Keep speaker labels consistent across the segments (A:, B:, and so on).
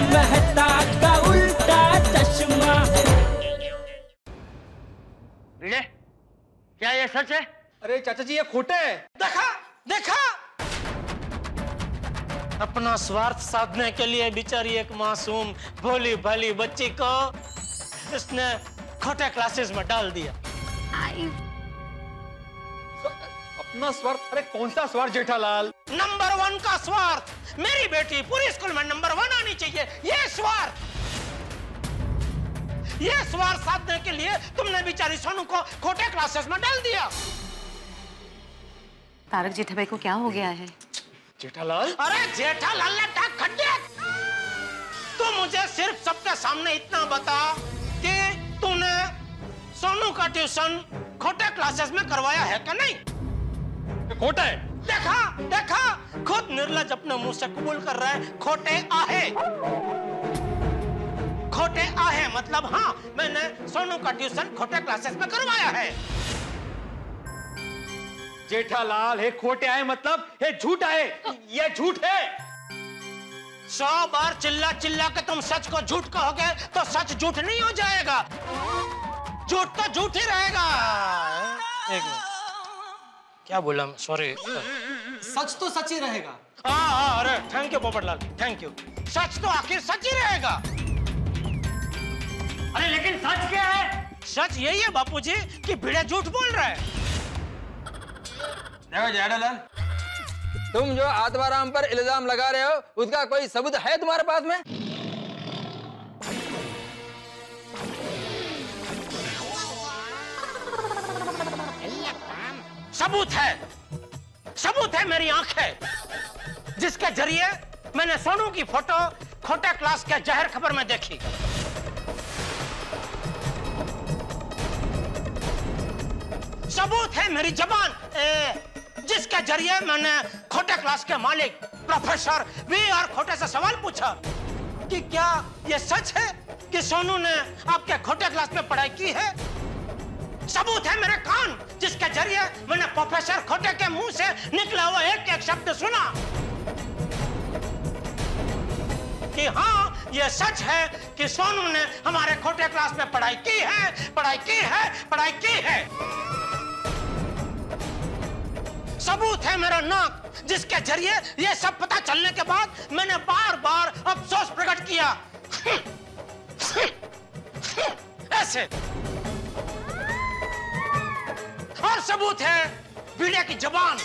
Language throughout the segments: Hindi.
A: मेहता का उल्टा चश्मा।
B: भिड़े, क्या ये सच है?
C: अरे चाचा जी ये खोटा है।
B: देखा देखा, अपना स्वार्थ साधने के लिए बेचारी एक मासूम भोली भाली बच्ची को इसने खोटे क्लासेस में डाल दिया।
C: अपना स्वार्थ? अरे कौन सा स्वार्थ जेठालाल?
B: नंबर 1 का स्वार्थ, मेरी बेटी पूरी स्कूल में नंबर 1 आनी चाहिए, ये स्वार्थ। ये स्वार्थ साधने के लिए तुमने बेचारी सोनू को खोटे क्लासेस में डाल दिया।
D: तारक जेठाभाई को क्या हो गया है?
C: जेठालाल?
B: अरे जेठालाल ने टाक खड्डे। तू मुझे सिर्फ सबके सामने इतना बता कि तूने सोनू का ट्यूशन खोटे क्लासेस में करवाया है क्या? नहीं,
C: खोटा है।
B: देखा देखा, खुद निर्लज अपने मुंह से कबूल कर रहा है खोटे आहे। खोटे आहे मतलब हाँ, मैंने सोनू का ट्यूशन खोटे क्लासेस में करवाया है।
C: जेठालाल है खोटे आए मतलब है झूठ आए, ये झूठ है।
B: 100 बार चिल्ला चिल्ला के तुम सच को झूठ कहोगे तो सच झूठ नहीं हो जाएगा, झूठ तो झूठ ही रहेगा। एक मिनट, क्या बोला? सॉरी।
E: सच तो सच ही रहेगा।
B: हाँ, अरे thank you Popatlal, thank you. सच तो आखिर सच ही रहेगा।
E: अरे लेकिन सच क्या है?
B: सच यही है बापूजी कि भिड़े झूठ बोल रहा है।
F: देखो जेठालाल, तुम जो आत्माराम पर इल्जाम लगा रहे हो उसका कोई सबूत है तुम्हारे पास में?
B: सबूत है, सबूत है, मेरी आंख है जिसके जरिए मैंने सोनू की फोटो खोटे क्लास के जहर खबर में देखी। सबूत है मेरी जबान, जिसके जरिए मैंने खोटे क्लास के मालिक प्रोफेसर वी.आर. खोटे से सवाल पूछा कि क्या यह सच है कि सोनू ने आपके खोटे क्लास में पढ़ाई की है। सबूत है मेरे कान, जिसके जरिए मैंने प्रोफेसर खोटे के मुंह से निकला हुआ एक एक शब्द सुना कि हाँ ये सच है कि सोनू ने हमारे खोटे क्लास में पढ़ाई की है, पढ़ाई की है, पढ़ाई की है। सबूत है मेरा नाक, जिसके जरिए ये सब पता चलने के बाद मैंने बार बार अफसोस प्रकट किया ऐसे। और सबूत है भिड़े की जबान,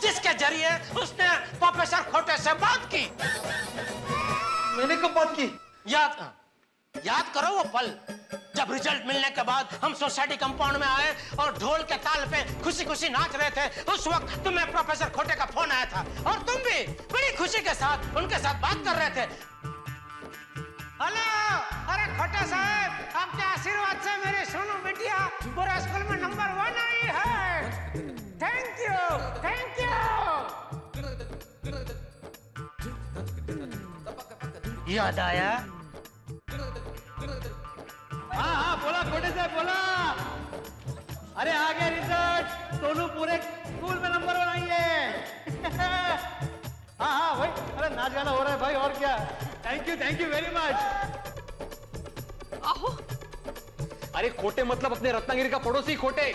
B: जिसके जरिए उसने प्रोफेसर खोटे से बात की।
C: मैंने कब बात की?
B: याद करो वो पल जब रिजल्ट मिलने के बाद हम सोसाइटी कंपाउंड में आए और ढोल के ताल पे खुशी खुशी नाच रहे थे। उस वक्त तुम्हें प्रोफेसर खोटे का फोन आया था और तुम भी बड़ी खुशी के साथ उनके साथ बात कर रहे थे। हेलो, अरे खोटे साहब, आपके आशीर्वाद से मेरी सोनू बिटिया पूरे स्कूल में नंबर 1 आई है। Thank you, thank you. याद आया?
C: हाँ बोला खोटे से बोला। अरे आ गया रिजल्ट, सोनू पूरे स्कूल में नंबर 1 आई है। हाँ भाई, अरे नाच गाना हो रहा है भाई, और क्या। Thank you very much.
D: आहो,
C: अरे खोटे मतलब अपने रत्नागिरी का पड़ोसी खोटे।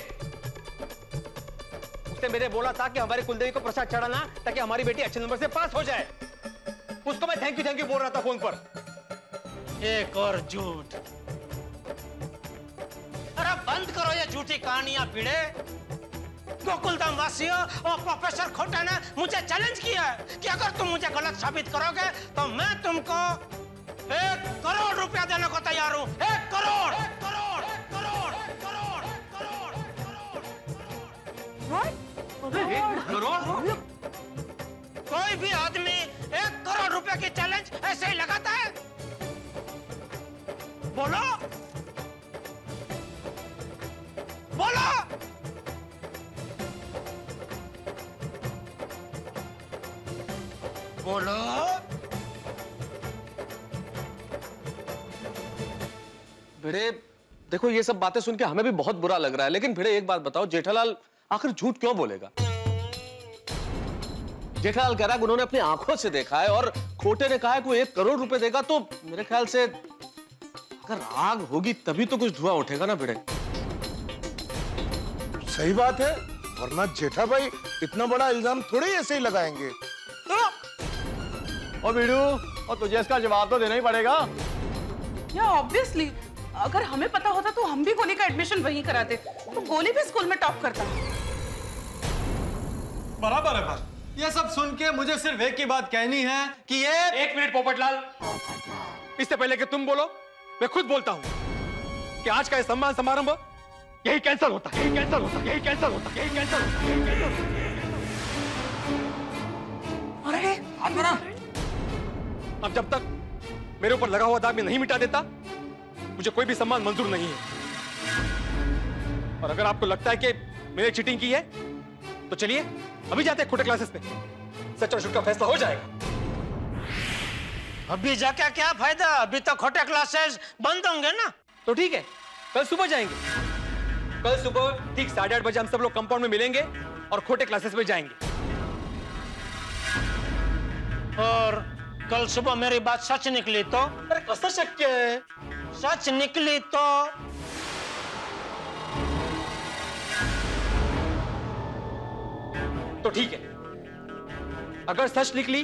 C: उसने मेरे बोला था कि हमारे कुलदेवी को प्रसाद चढ़ाना ताकि हमारी बेटी अच्छे नंबर से पास हो जाए। उसको मैं थैंक यू बोल रहा था फोन पर।
B: एक और झूठ। अरे बंद करो ये झूठी कहानियां भिड़े। गोकुलधाम वासियों और प्रोफेसर खोटे ने मुझे चैलेंज किया है कि अगर तुम मुझे गलत साबित करोगे तो मैं तुमको 1 करोड़ रुपया देने को तैयार हूं। 1 करोड़, 1 करोड़, 1 करोड़, 1 करोड़, 1 करोड़। कोई भी आदमी 1 करोड़ रुपए की चैलेंज ऐसे ही लगाता है? बोलो बोलो। बोलो।
C: भिड़े देखो, ये सब बातें सुन के हमें भी बहुत बुरा लग रहा है, लेकिन भिड़े एक बात बताओ, जेठालाल आखिर झूठ क्यों बोलेगा?
G: जेठालाल कह रहा है उन्होंने अपनी आंखों से देखा है, और खोटे ने कहा है कि वो 1 करोड़ रुपए देगा, तो मेरे ख्याल से अगर आग होगी तभी तो कुछ धुआं उठेगा ना भिड़े।
H: सही बात है, वरना जेठा भाई इतना बड़ा इल्जाम थोड़े ऐसे ही लगाएंगे।
C: और बीड़ू, और तुझे इसका जवाब तो देना ही पड़ेगा।
I: या ऑब्वियसली, अगर हमें पता होता तो हम भी गोली का एडमिशन वहीं कराते, तो गोली भी स्कूल में टॉप करता।
E: बराबर है बस। ये सब सुन के मुझे सिर्फ एक ही बात कहनी है कि ये...
J: एक मिनट पोपटलाल, इससे पहले कि तुम बोलो मैं खुद बोलता हूं कि आज का ये सम्मान समारोह यही कैंसिल होता है, यही कैंसिल होता है, यही कैंसिल होता है, यही कैंसिल होता है, यही कैंसिल होता है।
I: अरे
J: हाथ बढ़ा। अब जब तक मेरे ऊपर लगा हुआ दाग मैं नहीं मिटा देता, मुझे कोई भी सम्मान मंजूर नहीं है। और अगर आपको लगता है कि मैंने चीटिंग की है तो चलिए अभी जाते हैं खोटे क्लासेस पे, सच और झूठ का फैसला हो जाएगा।
B: अभी जाके क्या फायदा, अभी तो खोटे क्लासेस बंद होंगे ना।
J: तो ठीक है, कल सुबह जाएंगे। कल सुबह ठीक 8:30 बजे हम सब लोग कंपाउंड में मिलेंगे और खोटे क्लासेस में जाएंगे।
B: और कल सुबह मेरी बात सच निकली तो?
J: अरे कैसा शक्य है?
B: सच निकली तो?
J: तो ठीक है, अगर सच निकली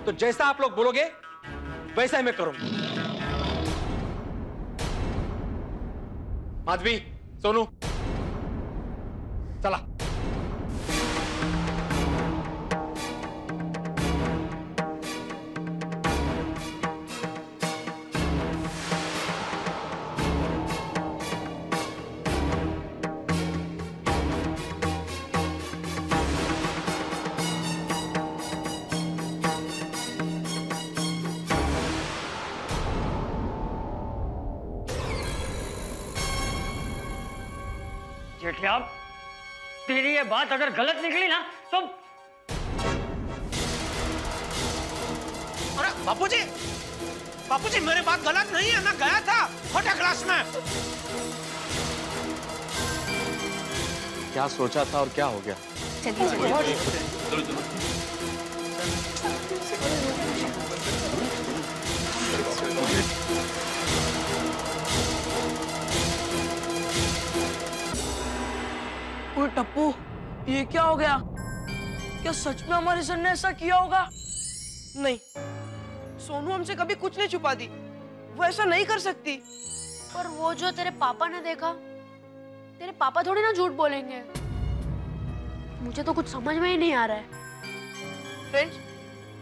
J: तो जैसा आप लोग बोलोगे वैसा ही मैं करूंगा। माधवी, सोनू, चला।
E: जेठिया, तेरी ये बात अगर गलत निकली ना तो...
B: अरे बापूजी, बापूजी मेरी बात गलत नहीं है, मैं गया था खोटे क्लास में।
G: क्या सोचा था और क्या हो गया?
D: चलिए चलिए।
K: ओए टप्पू, ये क्या हो गया? क्या सच में हमारे सर ने ऐसा किया होगा?
I: नहीं, सोनू हमसे कभी कुछ नहीं छुपा दी, वो ऐसा नहीं कर सकती।
L: पर वो जो तेरे पापा ने देखा, तेरे पापा थोड़ी ना झूठ बोलेंगे। मुझे तो कुछ समझ में ही नहीं आ रहा है।
I: फ्रेंड्स,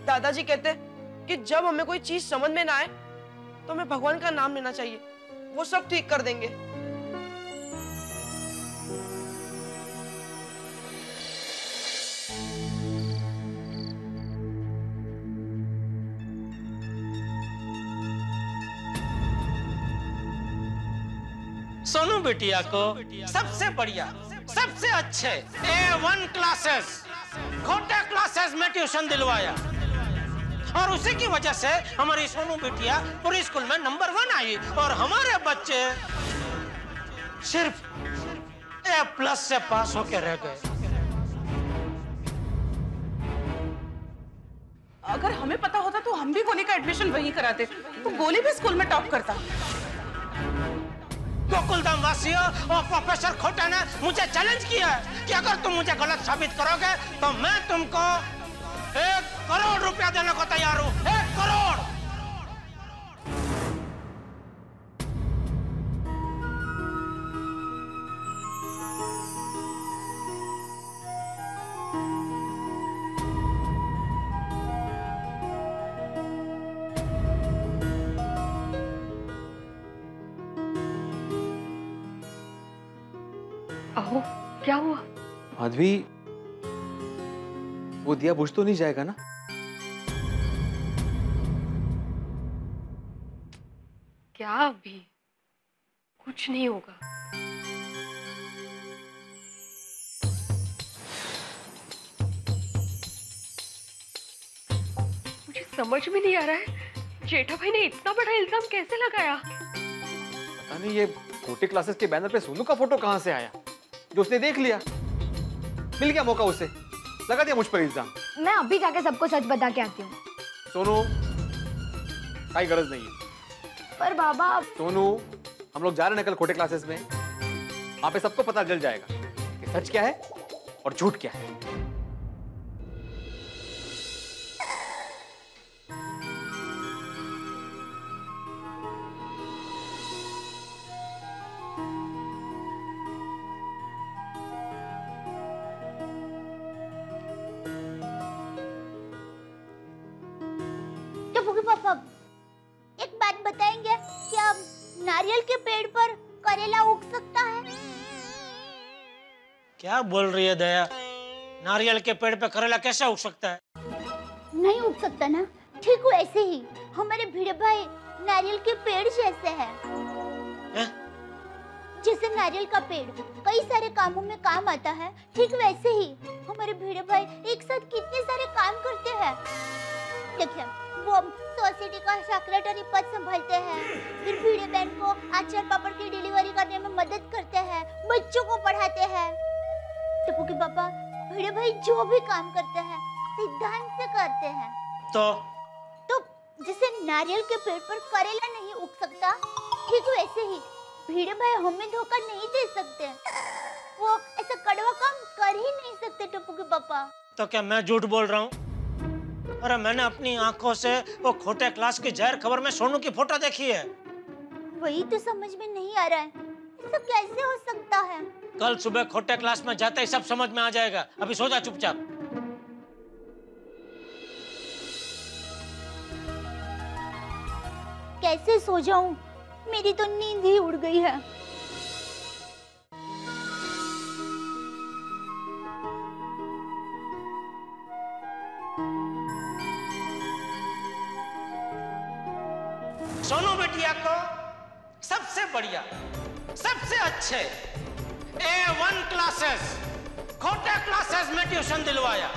I: दादाजी कहते कि जब हमें कोई चीज समझ में ना आए तो हमें भगवान का नाम लेना चाहिए, वो सब ठीक कर देंगे।
B: सोनू बिटिया को सबसे बढ़िया, सबसे अच्छे A1 क्लासेस, खोटे क्लासेस में ट्यूशन दिलवाया, और उसी की वजह से हमारी सोनू बिटिया पूरी स्कूल में नंबर 1 आई, और हमारे बच्चे सिर्फ A+ से पास होकर रह गए।
I: अगर हमें पता होता तो हम भी गोली का एडमिशन वहीं कराते, तो गोली भी स्कूल में टॉप करता।
B: गोकुलधाम वासियों और प्रोफेसर खोटा ने मुझे चैलेंज किया है कि अगर तुम मुझे गलत साबित करोगे तो मैं तुमको 1 करोड़ रुपया देने को तैयार हूं। 1 करोड़।
D: अहो, क्या हुआ?
F: माधवी, वो दिया बुझ तो नहीं जाएगा ना?
L: क्या अभी कुछ नहीं होगा। मुझे समझ में नहीं आ रहा है, जेठा भाई ने इतना बड़ा इल्जाम कैसे लगाया?
F: पता नहीं ये खोटे क्लासेस के बैनर पे सोनू का फोटो कहां से आया, जो उसने देख लिया। मिल गया मौका उसे, लगा दिया मुझ पर इल्जाम।
D: मैं अभी जाके सबको सच बता के आती हूँ।
J: सोनू, कोई गरज नहीं है।
D: पर बाबा
J: सोनू, हम लोग जा रहे हैं कल खोटे क्लासेस में। वहां पे सबको पता चल जाएगा कि सच क्या है और झूठ क्या है।
M: पापा, एक बात बताएंगे, क्या नारियल के पेड़ पर करेला उग सकता है?
B: क्या बोल रही है दया? नारियल के पेड़ पे करेला कैसे उग सकता है?
M: नहीं उग सकता ना, ठीक वैसे ही हमारे भिड़े भाई नारियल के पेड़ जैसे हैं। जैसे नारियल का पेड़ कई सारे कामों में काम आता है, ठीक वैसे ही हमारे भिड़े भाई एक साथ कितने सारे काम करते हैं। देखिए, वो सोसाइटी का सेक्रेटरी पद संभालते हैं, फिर भिड़े बहन को अचार पापड़ की डिलीवरी करने में मदद करते हैं, बच्चों को पढ़ाते हैं। टप्पू के पापा, भिड़े भाई जो भी काम करते हैं सिद्धांत से करते हैं। तो जैसे नारियल के पेड़ पर करेला नहीं उग सकता, ठीक वैसे ही भिड़े भाई हमें धोखा नहीं दे सकते। वो ऐसा कड़वा काम कर ही नहीं सकते टप्पू के पापा।
B: तो क्या मैं झूठ बोल रहा हूँ? अरे मैंने अपनी आंखों से वो खोटे क्लास की जाहिर खबर में सोनू की फोटो देखी है।
M: वही तो समझ में नहीं आ रहा है, ऐसा कैसे हो सकता है?
B: कल सुबह खोटे क्लास में जाते ही सब समझ में आ जाएगा। अभी सो जा चुपचाप।
M: कैसे सो जाऊं? मेरी तो नींद ही उड़ गई है।
B: सोनू बेटिया को सबसे बढ़िया, सबसे अच्छे A1 क्लासेस, खोटे क्लासेस में ट्यूशन दिलवाया।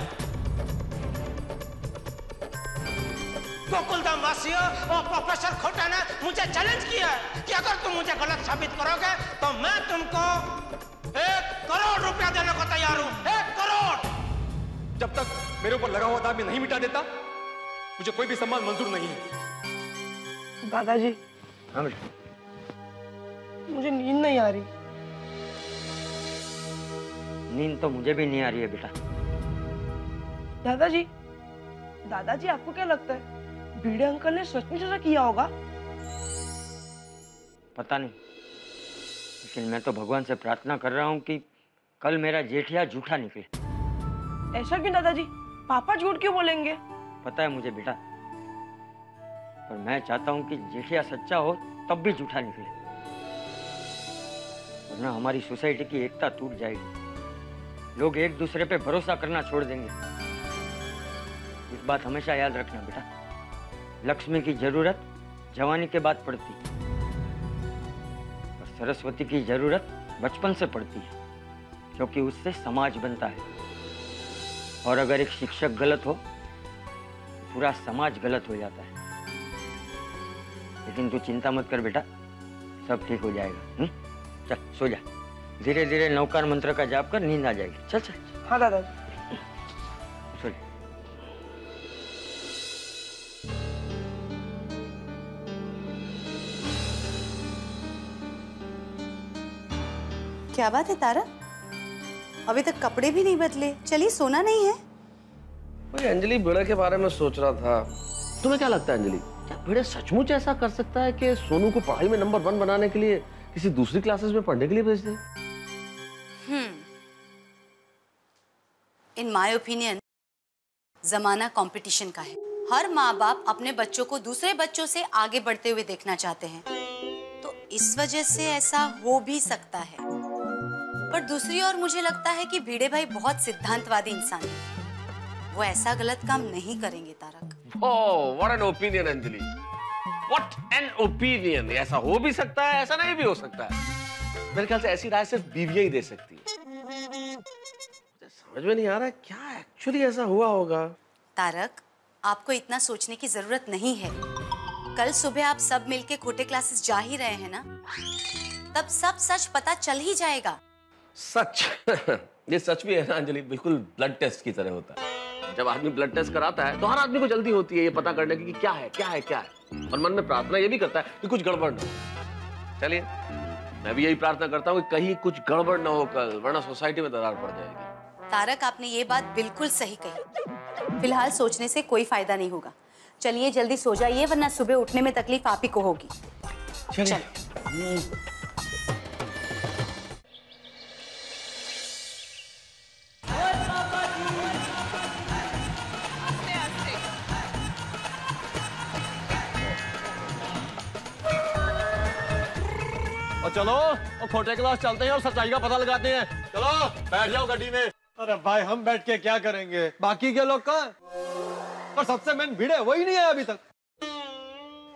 B: गोकुलधाम वासियों और प्रोफेसर खोटे ने मुझे चैलेंज किया कि अगर तुम मुझे गलत साबित करोगे तो मैं तुमको 1 करोड़ रुपया देने को तैयार हूं। 1 करोड़।
J: जब तक मेरे ऊपर लगा हुआ दाग मैं नहीं मिटा देता, मुझे कोई भी सम्मान मंजूर नहीं है।
I: दादाजी,
F: हाँ बेटा,
I: मुझे नींद नहीं आ रही।
F: नींद तो मुझे भी नहीं आ रही है बेटा।
I: दादाजी, दादाजी आपको क्या लगता है भिड़े अंकल ने सच में ऐसा किया होगा?
F: पता नहीं, लेकिन मैं तो भगवान से प्रार्थना कर रहा हूँ कि कल मेरा जेठिया झूठा निकले।
I: ऐसा क्यों दादाजी? पापा झूठ क्यों बोलेंगे?
F: पता है मुझे बेटा, पर मैं चाहता हूँ कि जेठिया सच्चा हो तब भी झूठा निकले, वरना हमारी सोसाइटी की एकता टूट जाएगी। लोग एक दूसरे पे भरोसा करना छोड़ देंगे। इस बात हमेशा याद रखना बेटा। लक्ष्मी की जरूरत जवानी के बाद पड़ती है और सरस्वती की जरूरत बचपन से पड़ती है, क्योंकि उससे समाज बनता है। और अगर एक शिक्षक गलत हो तो पूरा समाज गलत हो जाता है। लेकिन तू चिंता मत कर बेटा, सब ठीक हो जाएगा। चल सो जा, धीरे धीरे नौकार मंत्र का जाप कर, नींद आ जाएगी। चल चल।
I: हाँ दादाजी।
F: सो जा।
N: क्या बात है तारा, अभी तक कपड़े भी नहीं बदले, चलिए सोना नहीं है?
G: वही अंजलि, भिड़े के बारे में सोच रहा था। तुम्हें क्या लगता है अंजलि, क्या भिड़े सचमुच ऐसा कर सकता है कि सोनू को पढ़ाई में नंबर 1 बनाने के लिए किसी दूसरी क्लासेस में पढ़ने के लिए भेज दे?
N: इन माय ओपिनियन जमाना कंपटीशन का है। हर माँ बाप अपने बच्चों को दूसरे बच्चों से आगे बढ़ते हुए देखना चाहते हैं, तो इस वजह से ऐसा हो भी सकता है। पर दूसरी ओर मुझे लगता है कि भिड़े भाई बहुत सिद्धांतवादी इंसान है, वो ऐसा गलत काम नहीं करेंगे Tarak.
G: Oh, what an opinion Anjali, what an opinion. ऐसा हो भी सकता है, ऐसा नहीं भी हो सकता है। मेरे ख्याल से ऐसी राय सिर्फ बीवियां ही दे सकती है। समझ में नहीं आ रहा है क्या एक्चुअली ऐसा हुआ होगा।
N: तारक, आपको इतना सोचने की जरूरत नहीं है। कल सुबह आप सब मिलके खोटे क्लासेस जा ही रहे हैं ना, तब सब सच पता चल ही जाएगा।
G: सच ये सच भी है ना अंजलि, बिल्कुल ब्लड टेस्ट की तरह होता है। जब आदमी ब्लड टेस्ट कराता है तो हर आदमी को जल्दी होती है ये पता करने की कि क्या है क्या है क्या है, और मन में प्रार्थना ये भी करता है कि कुछ गड़बड़ ना हो। चलिए मैं भी यही प्रार्थना करता हूँ कि कहीं कुछ गड़बड़ ना हो कल, वरना सोसाइटी में दरार पड़ जाएगी।
N: तारक, आपने ये बात बिल्कुल सही कही। फिलहाल सोचने से कोई फायदा नहीं होगा। चलिए जल्दी सो जाइए, वरना सुबह उठने में तकलीफ आप ही को होगी। चलो।
E: और चलो और खोटे क्लास चलते हैं और सच्चाई का पता लगाते हैं। चलो बैठ जाओ गाड़ी में। अरे भाई हम बैठ के क्या करेंगे, बाकी के लोग कहाँ? और सबसे मेन भीड़ है, वही नहीं है अभी तक।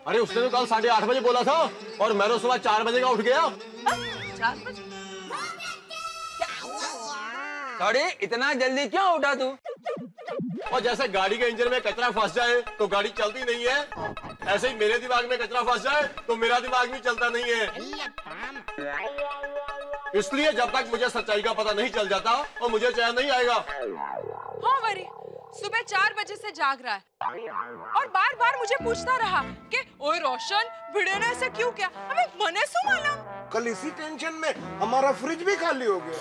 E: अरे उसने तो कल 8:30 बजे बोला था और मैं तो सुबह 4 बजे का उठ गया।
K: 4 बजे? सॉरी, इतना जल्दी क्यों उठा तू?
E: और जैसे गाड़ी के इंजन में कचरा फंस जाए तो गाड़ी चलती नहीं है, ऐसे ही मेरे दिमाग में कचरा फंस जाए तो मेरा दिमाग भी चलता नहीं है। इसलिए जब तक मुझे सच्चाई का पता नहीं चल जाता और मुझे चैन नहीं आएगा।
O: हाँ वरी, सुबह 4 बजे से जाग रहा है और बार बार मुझे पूछता रहा कि ओए रोशन, भिड़े ने ऐसा क्यों किया? हमें मने सो मालूम।
H: कल इसी टेंशन में हमारा फ्रिज भी खाली हो गया।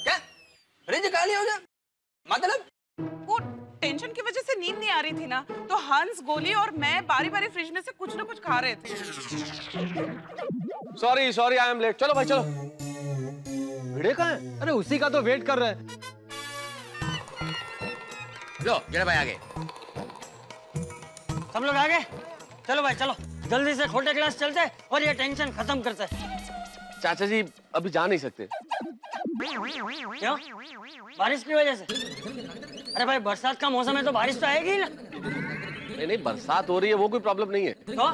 K: क्या फ्रिज खाली हो गया? मतलब
O: वो टेंशन की वजह से नींद नहीं आ रही थी ना, तो हंस, गोली और मैं बारी बारी फ्रिज में से कुछ ना कुछ खा रहे थे।
E: Sorry I am late. चलो भाई चलो। भिड़े कहाँ है? अरे उसी का तो वेट कर रहे हैं।
F: लो जरा भाई आगे। सब लोग आगे चलो भाई चलो, जल्दी से खोटे क्लास चलते और ये टेंशन खत्म करते।
G: चाचा जी अभी जा नहीं सकते।
F: क्यों? बारिश की वजह से? अरे भाई बरसात का मौसम है तो बारिश तो आएगी ना।
G: नहीं बरसात हो रही है वो कोई प्रॉब्लम नहीं है।
F: तो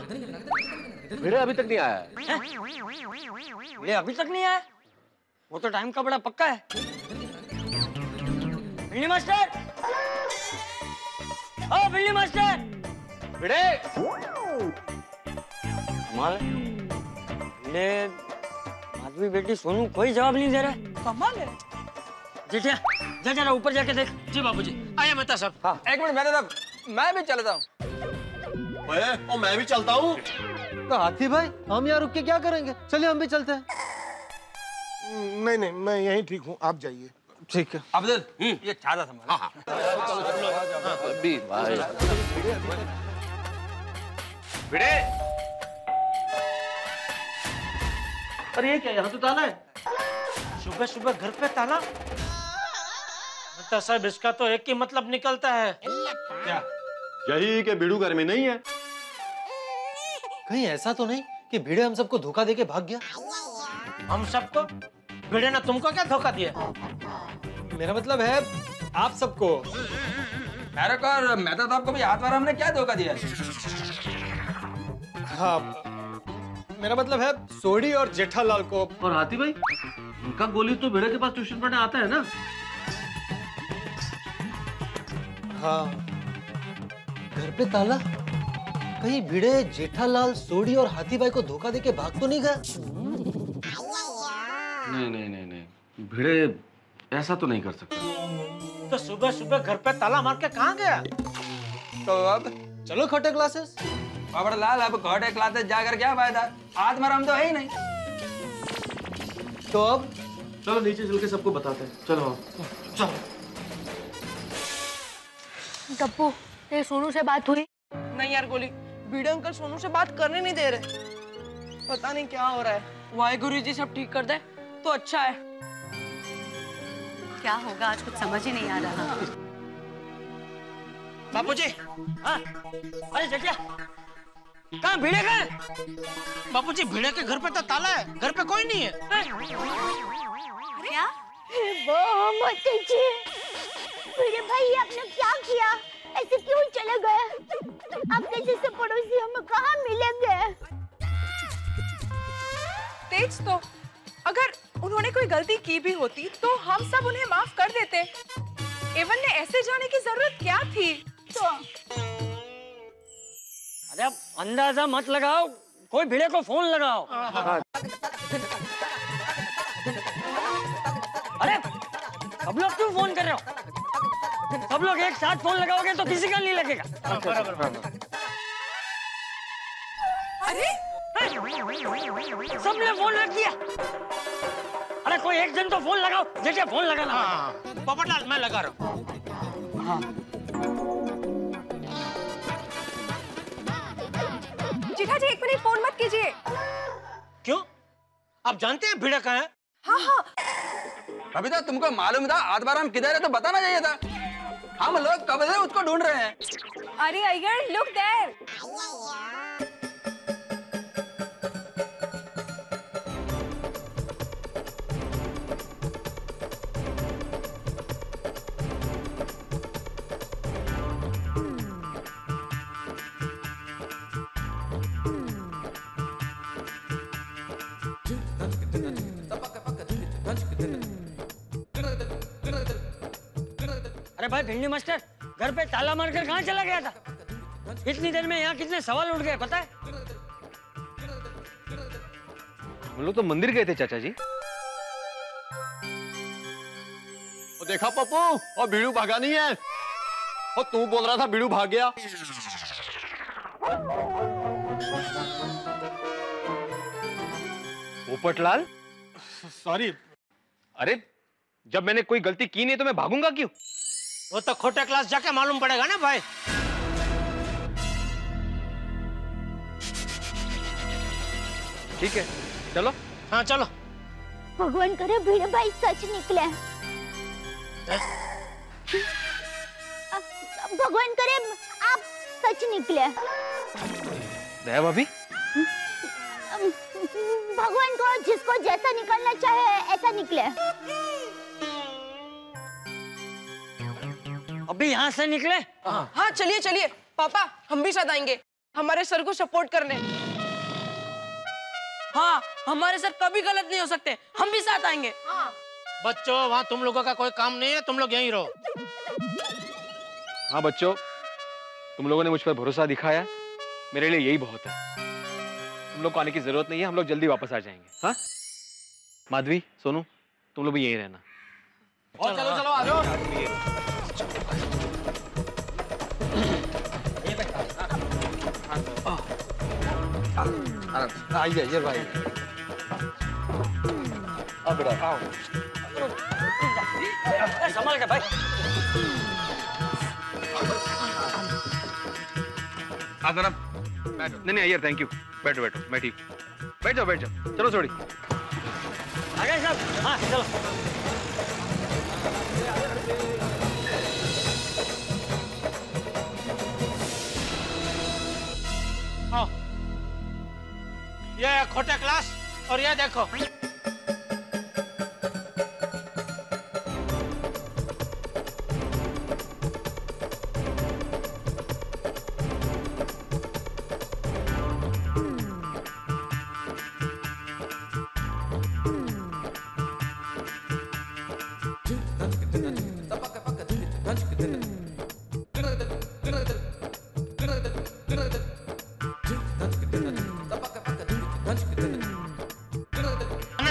G: भिड़े अभी तक नहीं आया है।
F: ये अभी तक नहीं आया? वो तो टाइम का बड़ा पक्का है। बिल्ली मास्टर, ओ बिल्ली मास्टर,
E: भिड़े
F: कमाल है। ले माधवी बेटी सोनू कोई जवाब नहीं दे रहा।
O: कमाल है।
F: जेठिया जा जरा ऊपर जाके देख। जी बाबूजी।
B: आइए मेहता साहब।
K: हाँ। एक मिनट मेहता साहब, मैं भी चलता हूँ।
E: और मैं भी चलता हूँ। तो हाथी भाई हम यहाँ रुक के क्या करेंगे, चलिए हम भी चलते हैं।
H: नहीं मैं यहीं ठीक हूँ, आप जाइए।
E: ठीक है।
K: अब्दुल ये छाता संभाल। हाँ।
G: अभी भाई
E: भिड़े, अरे ये क्या, यहाँ तो ताला है।
B: सुबह सुबह घर पे ताला? मेहता साहब इसका तो एक ही मतलब निकलता है।
E: क्या? यही कि भिड़ू घर में नहीं है। कहीं ऐसा तो नहीं कि भिड़े हम सबको धोखा देके भाग गया?
B: हम सबको? भिड़े ने तुमको क्या धोखा दिया?
E: मेरा मतलब है आप सबको।
K: मेरे को और मेहता साहब को भी हाथ वार हमने क्या धोखा दिया?
E: हाँ मेरा मतलब है सोडी और जेठालाल को।
G: और हाथी भाई उनका गोली तो भिड़े के पास ट्यूशन पढ़ने आता है ना।
E: हाँ घर पे ताला, कहीं भिड़े जेठालाल, सोडी और हाथी भाई को धोखा देके भाग तो नहीं गया?
G: नहीं भिड़े ऐसा तो नहीं कर सकता।
B: तो सुबह सुबह घर पे ताला मार के कहाँ गया?
K: तो अब
E: चलो खोटे क्लासेस।
K: बाबड़ लाल अब खोटे क्लासेस जाकर क्या फायदा? आज मरम तो है ही नहीं।
E: तो अब
G: चलो नीचे चल के सबको बताते हैं। चलो
E: चलो।
L: टप्पू तेरे सोनू से बात हुई?
I: नहीं यार गोली, भिड़े अंकल सोनू से बात करने नहीं दे रहे। पता नहीं क्या हो रहा है।
K: वाहेगुरु जी सब ठीक कर दे तो अच्छा है।
N: क्या होगा आज कुछ समझ ही नहीं आ रहा।
B: बापूजी।
F: हाँ अरे जेठिया कहाँ भिड़े कहाँ?
B: बापूजी भिड़े के घर पे तो ताला है, घर पे कोई नहीं है।
N: क्या?
M: भिड़े भाई आपने क्या किया? ऐसे क्यों चले गए? आपके जैसे पड़ोसी हमें कहाँ मिलेंगे?
O: तेज तो अगर उन्होंने कोई गलती की भी होती तो हम सब उन्हें माफ कर देते। एवन ने ऐसे जाने की जरूरत क्या थी? तो
F: अरे अब अंदाजा मत लगाओ, कोई भिड़े को फोन लगाओ। अरे अब लोग क्यों फोन कर रहे हो? सब लोग एक साथ फोन लगाओगे तो किसी का नहीं लगेगा।
O: अरे
F: सबने फोन रख दिया। अरे कोई एक जन तो फोन लगाओ, जैसे फोन लगाना।
B: पोपटलाल मैं लगा रहा हूँ।
O: जेठा जी 1 मिनट फोन मत कीजिए।
B: क्यों? आप जानते हैं भिड़ा कहाँ है?
O: हाँ।
P: बबीता तुमको मालूम था आज बार हम किधर है तो बताना चाहिए था। हम लोग कब से उसको ढूंढ रहे हैं।
O: अरे अय्यर लुक देयर।
F: अरे भाई भिंडी मास्टर, घर पे ताला मारकर कहाँ चला गया था? इतनी देर में यहाँ कितने सवाल उठ गए पता है?
E: हम लोग तो मंदिर गए थे चाचा जी। और देखा पप्पू, और बीड़ू भागा नहीं है। और तू बोल रहा था बीड़ू भाग गया। पोपटलाल
J: सॉरी।
E: अरे जब मैंने कोई गलती की नहीं तो मैं भागूंगा क्यों?
B: वो तो खोटे क्लास जाके मालूम पड़ेगा ना भाई।
E: ठीक है चलो।
B: हाँ चलो।
M: भगवान करे भिड़े भाई सच निकले। भगवान करे आप सच निकले।
E: दया भाभी,
M: भगवान को जिसको जैसा निकलना चाहे ऐसा निकले।
F: अभी यहाँ से निकले?
I: हाँ चलिए चलिए पापा, हम भी साथ आएंगे हमारे सर को सपोर्ट करने।
K: हाँ हमारे सर कभी गलत नहीं हो सकते, हम भी साथ आएंगे।
B: बच्चों वहाँ तुम लोगों का कोई काम नहीं है, तुम लोग यहीं रहो।
E: हाँ बच्चों, तुम लोगों ने मुझ पर भरोसा दिखाया, मेरे लिए यही बहुत है। तुम लोग को आने की जरूरत नहीं है, हम लोग जल्दी वापस आ जाएंगे। हाँ माधवी, सोनू, तुम लोग भी यहीं रहना।
J: और चलो चलो आ जाओ।
E: आइए भाई। अब बेटा आओ।
F: संभाल के भाई।
E: जरा नहीं आइए, थैंक यू। बैठो बैठो, मैं ठीक। बैठ जाओ बैठ जाओ। चलो छोड़ी।
F: आ गए सब? हाँ चलो।
B: हाँ। ये है खोटे क्लास और ये देखो।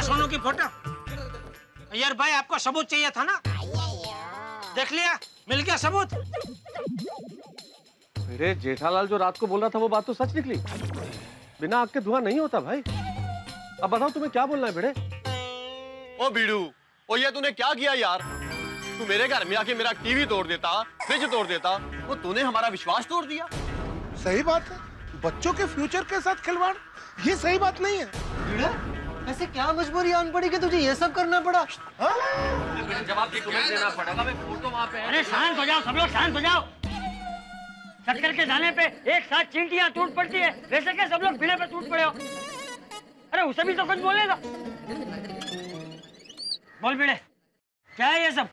B: सोनू की फोटो। यार भाई आपको सबूत चाहिए था ना, देख लिया, मिल गया सबूत।
E: मेरे जेठालाल जो रात को बोल रहा था वो बात तो सच निकली। बिना आग के धुआं नहीं होता भाई। अब बताओ तुम्हें क्या बोलना है भिड़े? ओ बीड़ू, ओ ये तूने क्या किया यार? तू मेरे घर में आके मेरा टीवी तोड़ देता, फ्रिज तोड़ देता, वो तूने हमारा विश्वास तोड़ दिया।
H: सही बात है, बच्चों के फ्यूचर के साथ खिलवाड़, ये सही बात नहीं है।
E: ऐसे क्या मजबूरी आन पड़ी कि तुझे ये सब करना पड़ा?
G: जवाब देना पड़ेगा। फोटो वहाँ पे है।
F: अरे शांत हो जाओ सब लोग, शांत हो जाओ। चक्कर के जाने पे एक साथ चींटियां टूट पड़ती है, वैसे क्या सब लोग भिड़े पे टूट पड़े हो? अरे उसे भी तो कुछ बोलने दो। बोल भिड़े, क्या है ये सब?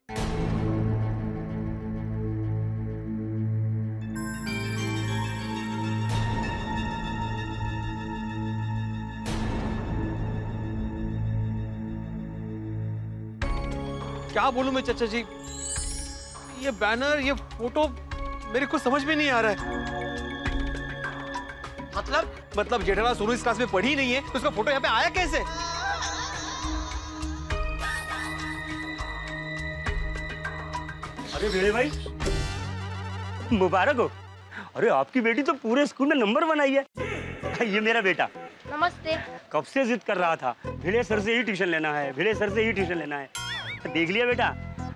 E: क्या बोलूं मैं चाचा जी? ये बैनर, ये फोटो मेरे को समझ में नहीं आ रहा है। मतलब जेठालाल सोनू इस क्लास में पढ़ी नहीं है तो उसका फोटो यहाँ पे आया कैसे?
J: अरे भिड़े भाई,
Q: मुबारक हो। अरे आपकी बेटी तो पूरे स्कूल में नंबर 1 आई है। ये मेरा बेटा।
D: नमस्ते।
Q: कब से जिद कर रहा था, भिड़े सर से ही ट्यूशन लेना है, भिड़े सर से ही ट्यूशन लेना है। देख लिया बेटा,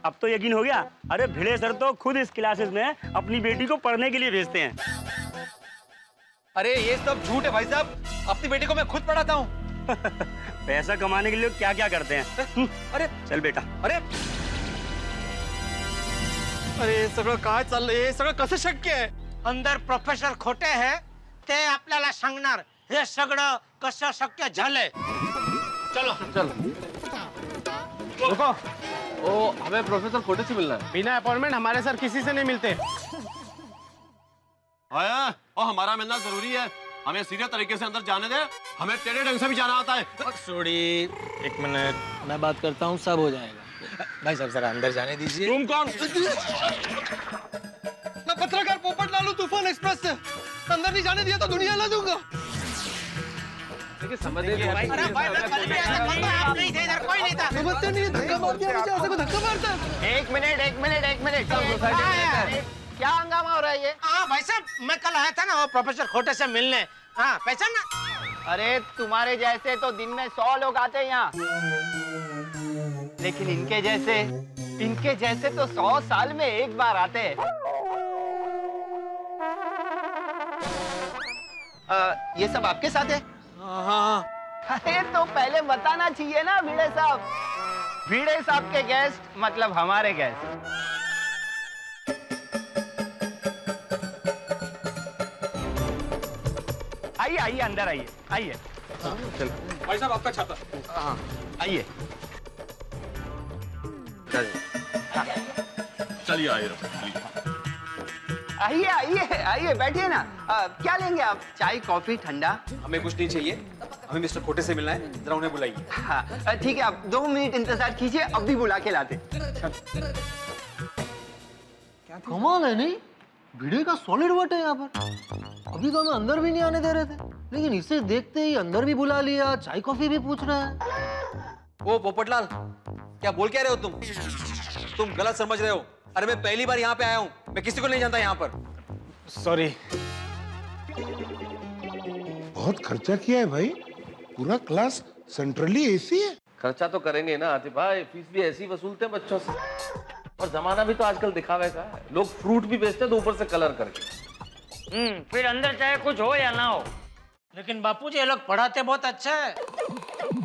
Q: अब तो यकीन हो गया। अरे भिड़े सर तो खुद इस क्लासेस में अपनी बेटी को पढ़ने के लिए भेजते हैं।
J: अरे ये सब झूठ है भाई साहब, अपनी बेटी को मैं खुद पढ़ाता हूँ।
Q: पैसा कमाने के लिए क्या क्या करते हैं।
J: अरे
Q: चल बेटा।
J: अरे सगळं काय चाललंय, सगळं कसं शक्य आहे?
B: अंदर प्रोफेसर खोटे है ते आपल्याला सांगणार हे सगळं कसं शक्य झालंय। चलो
J: रुको, ओ हमें प्रोफेसर खोटे से मिलना है। बिना अपॉइंटमेंट हमारे सर किसी से नहीं मिलते।
E: आया और हमारा मिलना जरूरी है, हमें सीधे तरीके से अंदर जाने दे, हमें टेढ़े ढंग से भी जाना आता है।
A: छोड़ी, एक मिनट मैं बात करता हूँ, सब हो जाएगा। भाई साहब जरा अंदर जाने दीजिए।
E: तुम कौन?
J: मैं पत्रकार पोपट लालू तूफान एक्सप्रेस से, अंदर नहीं जाने दिया तो दुनिया ला दूंगा।
B: समझते नहीं है,
J: धक्का मार दिया मुझे, ऐसे को धक्का मारता।
C: एक मिनट क्या हंगामा हो रहा है ये?
B: हाँ भाई साहब, मैं कल आया था ना वो प्रोफेसर खोटे से मिलने। हाँ पहचान ना?
C: अरे तुम्हारे जैसे तो दिन में 100 लोग आते हैं यहाँ, लेकिन इनके जैसे तो 100 साल में एक बार आते हैं। ये सब आपके साथ है?
J: हाँ।
C: अरे तो पहले बताना चाहिए ना भिड़े साहब। भिड़े साहब के गेस्ट मतलब हमारे गेस्ट। आइए अंदर आइए।
J: भाई साहब आपका छाता।
C: हाँ आइए।
E: चलिए
C: आइए बैठिए ना। क्या लेंगे आप? चाय कॉफी ठंडा?
J: हमें कुछ नहीं चाहिए, हमें मिस्टर खोटे से मिलना है, जरा उन्हें बुलाइए।
C: हाँ ठीक है, आप 2 मिनट इंतजार कीजिए, अभी बुला के लाते।
E: कमाल है नहीं, भिड़े का सॉलिड वर्ड है यहाँ पर। अभी तो हमें अंदर भी नहीं आने दे रहे थे, लेकिन इसे देखते ही अंदर भी बुला लिया, चाय कॉफी भी पूछ रहा है।
J: ओ पोपटलाल, क्या बोल क्या रहे हो तुम गलत समझ रहे हो। अरे मैं पहली बार यहाँ पे आया हूँ, मैं किसी को नहीं जानता यहाँ पर। सॉरी।
H: बहुत खर्चा किया है भाई, पूरा क्लास सेंट्रली एसी है।
G: खर्चा तो करेंगे ना आतिफ भाई, फीस भी ऐसी वसूलते हैं बच्चों से। और जमाना भी तो आजकल दिखावे का है, लोग फ्रूट भी बेचते हैं तो ऊपर से कलर करके।
F: फिर अंदर चाहे कुछ हो या ना हो।
B: लेकिन बापूजी ये लोग पढ़ाते बहुत अच्छा है,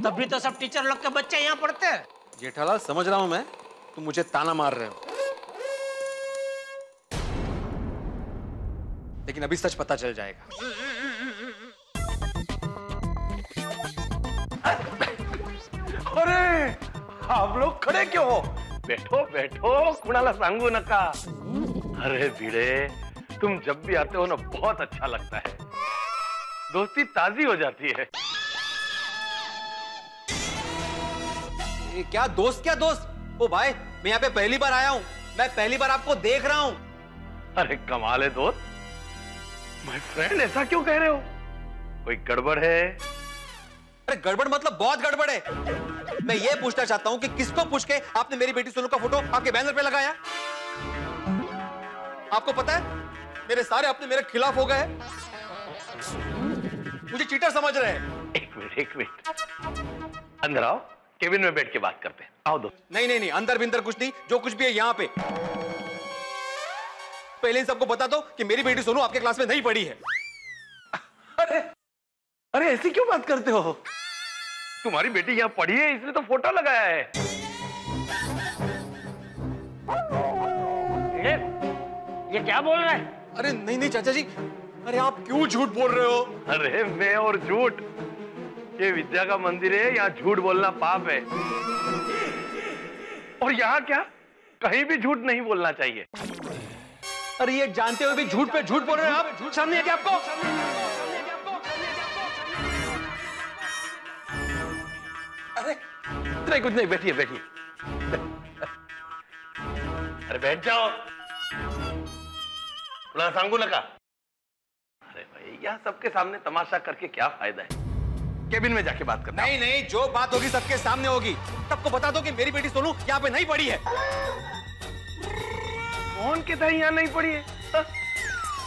B: तभी तो सब टीचर लोग के बच्चे यहाँ पढ़ते हैं।
J: जेठालाल समझ रहा हूँ मैं, तुम मुझे ताना मार रहे हो, लेकिन अभी सच पता चल जाएगा।
G: अरे आप लोग खड़े क्यों हो? बैठो कुणाला सांगू नका। अरे भिड़े, तुम जब भी आते हो ना बहुत अच्छा लगता है, दोस्ती ताजी हो जाती है।
J: क्या दोस्त ओ भाई, मैं यहाँ पे पहली बार आया हूँ, मैं पहली बार आपको देख रहा हूँ।
G: अरे कमाल है दोस्त, माय फ्रेंड, ऐसा क्यों कह रहे हो? कोई गड़बड़ है?
J: अरे गड़बड़ मतलब बहुत गड़बड़ है। मैं ये पूछना चाहता हूँ कि किसको पूछ के आपने मेरी बेटी सोनू का फोटो आपके बैनर पे लगाया? आपको पता है मेरे सारे अपने मेरे खिलाफ हो गए, मुझे चीटर समझ रहे हैं।
G: एक मिनट, अंदर आओ, केबिन में बैठ के बात करते हैं। आओ दोस्त।
J: नहीं, अंदर बिंदर कुछ नहीं, जो कुछ भी है यहाँ पे पहले इन सबको बता दो कि मेरी बेटी सोनू आपके क्लास में नहीं पढ़ी है।
G: अरे ऐसी क्यों बात करते हो? तुम्हारी बेटी यहाँ पढ़ी है, इसलिए तो फोटो लगाया है।
F: ये क्या बोल रहा है?
J: अरे नहीं चाचा जी, अरे आप क्यों झूठ बोल रहे हो?
G: अरे मैं और झूठ, ये विद्या का मंदिर है, यहाँ झूठ बोलना पाप है। और यहाँ क्या, कहीं भी झूठ नहीं बोलना चाहिए।
J: अरे ये जानते हुए भी झूठ पे झूठ बोल रहे हैं आप। झूठ सामने है क्या आपको?
G: अरे कुछ नहीं, बैठिए। अरे बैठ जाओ, ना सांगू नका। अरे भाई, यहाँ सबके सामने तमाशा करके क्या फायदा है? केबिन में जाके बात करना।
J: नहीं, जो बात होगी सबके सामने होगी। सबको बता दो कि मेरी बेटी सोनू यहाँ पे नहीं पढ़ी है।
G: कौन कहता है यहाँ नहीं पढ़ी है?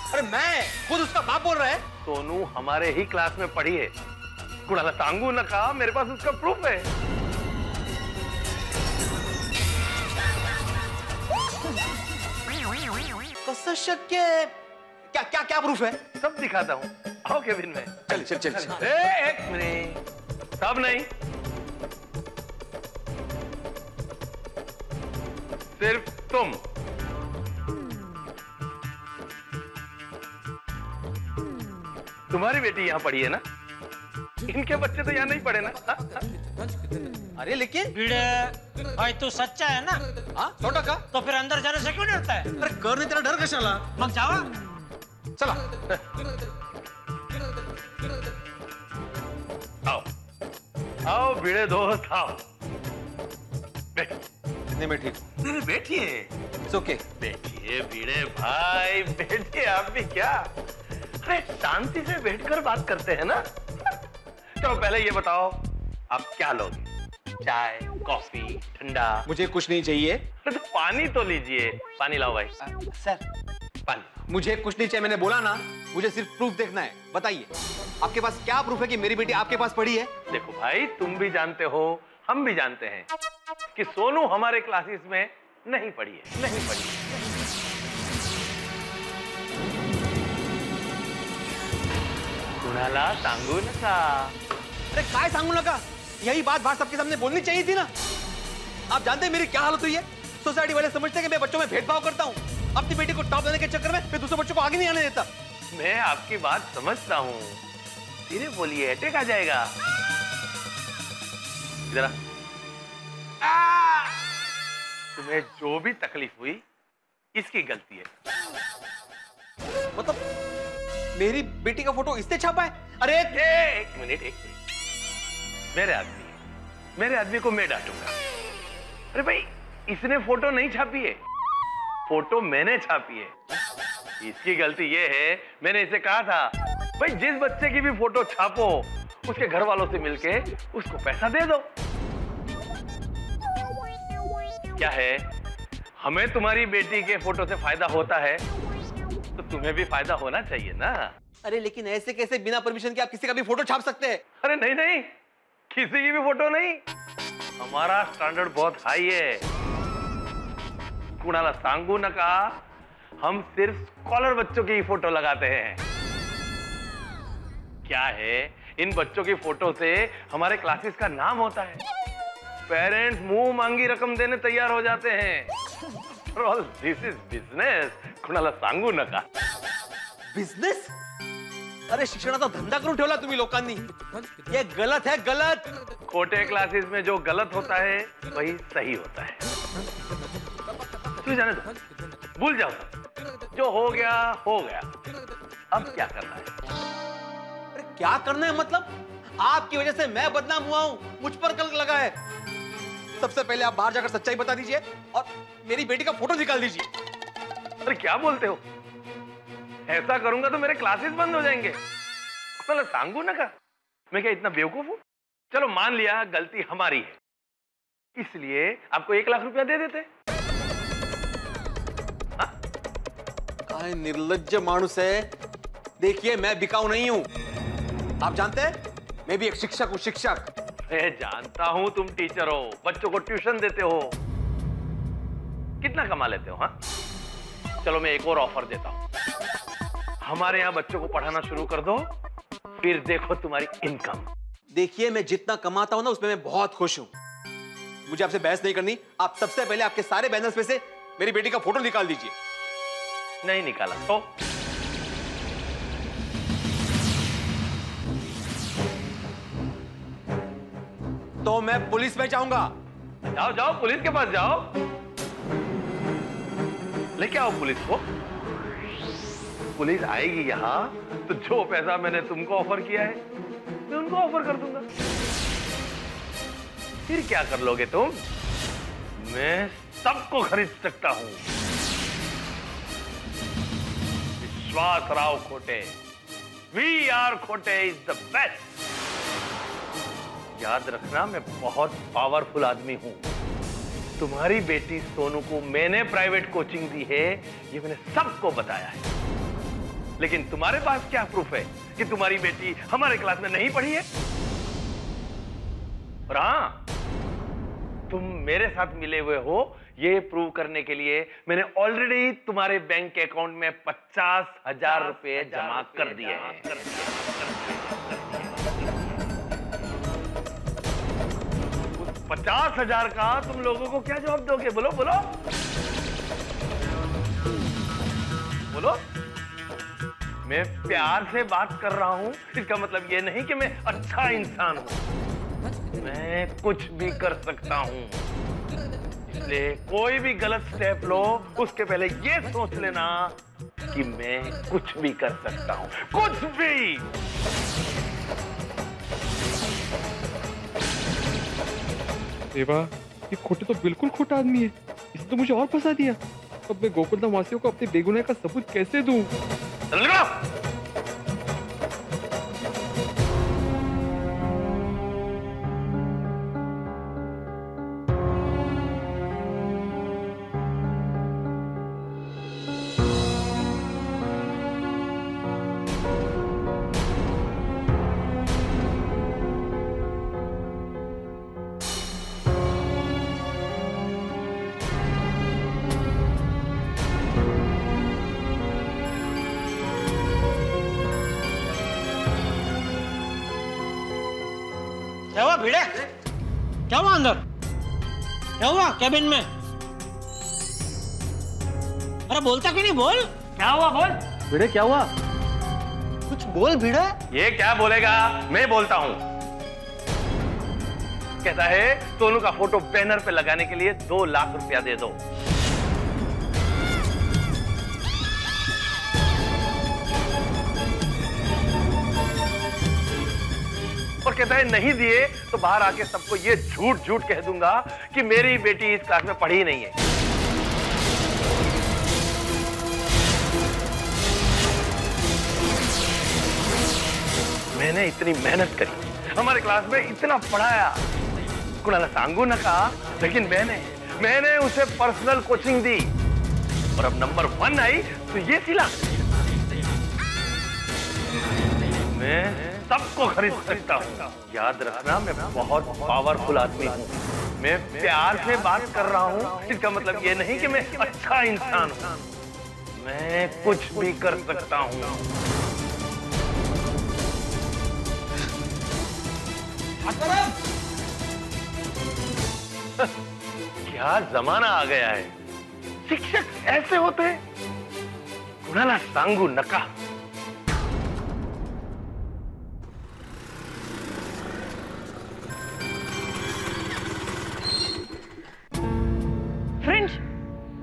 J: अरे मैं खुद उसका बाप बोल रहा है।
G: सोनू हमारे ही क्लास में पढ़ी है। कुणाला सांगू न कहा, मेरे पास उसका प्रूफ है।
J: कसं शक्य है? क्या क्या क्या प्रूफ है?
G: सब दिखाता हूँ, आओ केबिन में।
J: चल चल चल, चल।
G: एक मिनट, सब नहीं, सिर्फ तुम। तुम्हारी बेटी यहाँ पढ़ी है ना? इनके बच्चे तो यहाँ नहीं पढ़े ना?
J: अरे लेकिन
B: भिड़े भाई तू सच्चा है ना?
J: हाँ 100%।
B: तो फिर अंदर जाने से क्यों डरता है?
J: अरे कर नहीं तेरा डर कशाला?
B: मग जावा।
J: चला।
G: आओ आओ भिड़े दोस्त आओ। बैठ।
J: नहीं मैं ठीक।
G: नहीं बैठिए।
J: It's okay।
G: बैठिए भिड़े भाई, बैठिए आप भी। क्या अरे शांति से बैठकर बात करते हैं ना। तो पहले ये बताओ आप क्या लोगे? चाय, कॉफी, ठंडा?
J: मुझे कुछ नहीं चाहिए।
G: तो पानी तो लीजिए। पानी लाओ भाई।
J: सर
G: पानी।
J: मुझे कुछ नहीं चाहिए, मैंने बोला ना। मुझे सिर्फ प्रूफ देखना है। बताइए आपके पास क्या प्रूफ है कि मेरी बेटी आपके पास पढ़ी है?
G: देखो भाई, तुम भी जानते हो, हम भी जानते हैं कि सोनू हमारे क्लासेस में नहीं पढ़ी है। नहीं पढ़ी है। कुणाला सांगू नका।
J: अरे काय सांगू नका? यही बात बाहर सबके सामने बोलनी चाहिए थी ना। आप जानते हैं मेरी क्या हालत हुई है? सोसाइटी वाले समझते हैं कि मैं बच्चों में भेदभाव करता हूँ। अपनी बेटी को टॉप देने के चक्कर में मैं दूसरे बच्चों को आगे नहीं आने देता।
G: मैं आपकी बात समझता हूँ। धीरे बोलिए, अटैक आ जाएगा। जरा तुम्हें जो भी तकलीफ हुई इसकी गलती है।
J: मतलब मेरी बेटी का फोटो इसने छापा है? अरे
G: एक मिनट। मेरे आदमी को मैं डांटूंगा। अरे भाई, इसने फोटो नहीं छापी है, फोटो मैंने छापी है। इसकी गलती ये है, मैंने इसे कहा था भाई जिस बच्चे की भी फोटो छापो उसके घर वालों से मिलके उसको पैसा दे दो। क्या है, हमें तुम्हारी बेटी के फोटो से फायदा होता है तो तुम्हें भी फायदा होना चाहिए ना।
J: अरे लेकिन ऐसे कैसे बिना परमिशन के आप किसी का भी फोटो छाप सकते हैं?
G: अरे नहीं, किसी की भी फोटो नहीं। हमारा स्टैंडर्ड बहुत हाई है। कुणाला सांगू न कहा, हम सिर्फ स्कॉलर बच्चों की फोटो लगाते हैं। क्या है, इन बच्चों की फोटो से हमारे क्लासेस का नाम होता है। पेरेंट्स मुंह मांगी रकम देने तैयार हो जाते हैं। All this is business. कुणाला सांगू न कहा।
J: बिजनेस? अरे शिक्षणाचा धंदा करून ठेवला तुम्ही लोकांनी। ये गलत है, गलत।
G: खोटे क्लासेस में जो गलत होता है वही सही होता है। तू जाने दो, भूल जाओ। जो हो गया हो गया। अब क्या करना है?
J: अरे क्या करना है मतलब? आपकी वजह से मैं बदनाम हुआ हूं, मुझ पर कलंक लगा है। सबसे पहले आप बाहर जाकर सच्चाई बता दीजिए और मेरी बेटी का फोटो निकाल दीजिए।
G: अरे क्या बोलते हो? ऐसा करूंगा तो मेरे क्लासेस बंद हो जाएंगे। चलो सांगू ना का, मैं क्या इतना बेवकूफ हूं? चलो मान लिया गलती हमारी है, इसलिए आपको 1 लाख रुपया दे देते।
J: काय निर्लज्ज मानुस है। देखिए मैं बिकाऊ नहीं हूं, आप जानते हैं मैं भी एक शिक्षक हूं, शिक्षक।
G: मैं जानता हूं तुम टीचर हो, बच्चों को ट्यूशन देते हो। कितना कमा लेते हो? हाँ चलो मैं एक और ऑफर देता हूं, हमारे यहाँ बच्चों को पढ़ाना शुरू कर दो, फिर देखो तुम्हारी इनकम।
J: देखिए मैं जितना कमाता हूं ना उसमें मैं बहुत खुश हूं। मुझे आपसे बहस नहीं करनी। आप सबसे पहले आपके सारे बैनर्स में से मेरी बेटी का फोटो निकाल दीजिए।
G: नहीं निकाला
J: तो मैं पुलिस में जाऊंगा।
G: जाओ जाओ पुलिस के पास जाओ, लेके आओ पुलिस को। पुलिस आएगी यहाँ तो जो पैसा मैंने तुमको ऑफर किया है मैं उनको ऑफर कर दूंगा। फिर क्या कर लोगे तुम? मैं सबको खरीद सकता हूं। विश्वास राव खोटे, वी आर खोटे इज द बेस्ट। याद रखना मैं बहुत पावरफुल आदमी हूं। तुम्हारी बेटी सोनू को मैंने प्राइवेट कोचिंग दी है, ये मैंने सबको बताया है। लेकिन तुम्हारे पास क्या प्रूफ है कि तुम्हारी बेटी हमारे क्लास में नहीं पढ़ी है? और हाँ, तुम मेरे साथ मिले हुए हो ये प्रूव करने के लिए मैंने ऑलरेडी तुम्हारे बैंक अकाउंट में 50,000 रुपए जमा कर दिए हैं। 50,000 का तुम लोगों को क्या जवाब दोगे? बोलो बोलो बोलो। मैं प्यार से बात कर रहा हूं, इसका मतलब ये नहीं कि मैं अच्छा इंसान हूं। मैं कुछ भी कर सकता हूं, इसलिए कोई भी गलत स्टेप लो उसके पहले ये सोच लेना कि मैं कुछ भी कर सकता हूं, कुछ भी।
R: देवा, ये खोटे तो बिल्कुल खोटा आदमी है। इसने तो मुझे और फंसा दिया। अब मैं गोकुलधाम वासियों को अपने बेगुनाही का सबूत कैसे दूं?
G: चल निकलो।
B: क्या हुआ भिड़े? क्या हुआ अंदर? क्या हुआ कैबिन में? अरे बोलता क्यों नहीं? बोल।
F: क्या हुआ? बोल
E: भिड़े, क्या हुआ?
B: कुछ बोल भिड़े।
G: ये क्या बोलेगा? मैं बोलता हूं। कहता है सोनू का फोटो बैनर पे लगाने के लिए 2 लाख रुपया दे दो। और कहता है नहीं दिए तो बाहर आके सबको ये झूठ झूठ कह दूंगा कि मेरी बेटी इस क्लास में पढ़ी नहीं है। मैंने इतनी मेहनत करी, हमारे क्लास में इतना पढ़ाया, कुणाला सांगू न कहा, लेकिन मैंने उसे पर्सनल कोचिंग दी और अब नंबर 1 आई तो ये सिला। मैं सबको खरीद सकता हूँ। याद रखना, मैं बहुत पावरफुल आदमी हूँ। मैं प्यार से बात कर रहा हूँ, इसका मतलब ये नहीं कि मैं अच्छा इंसान हूँ। मैं कुछ भी कर सकता हूँ। क्या जमाना आ गया है, शिक्षक ऐसे होते हैं। कुणाला सांगू नका।
K: फ्रेंड्स,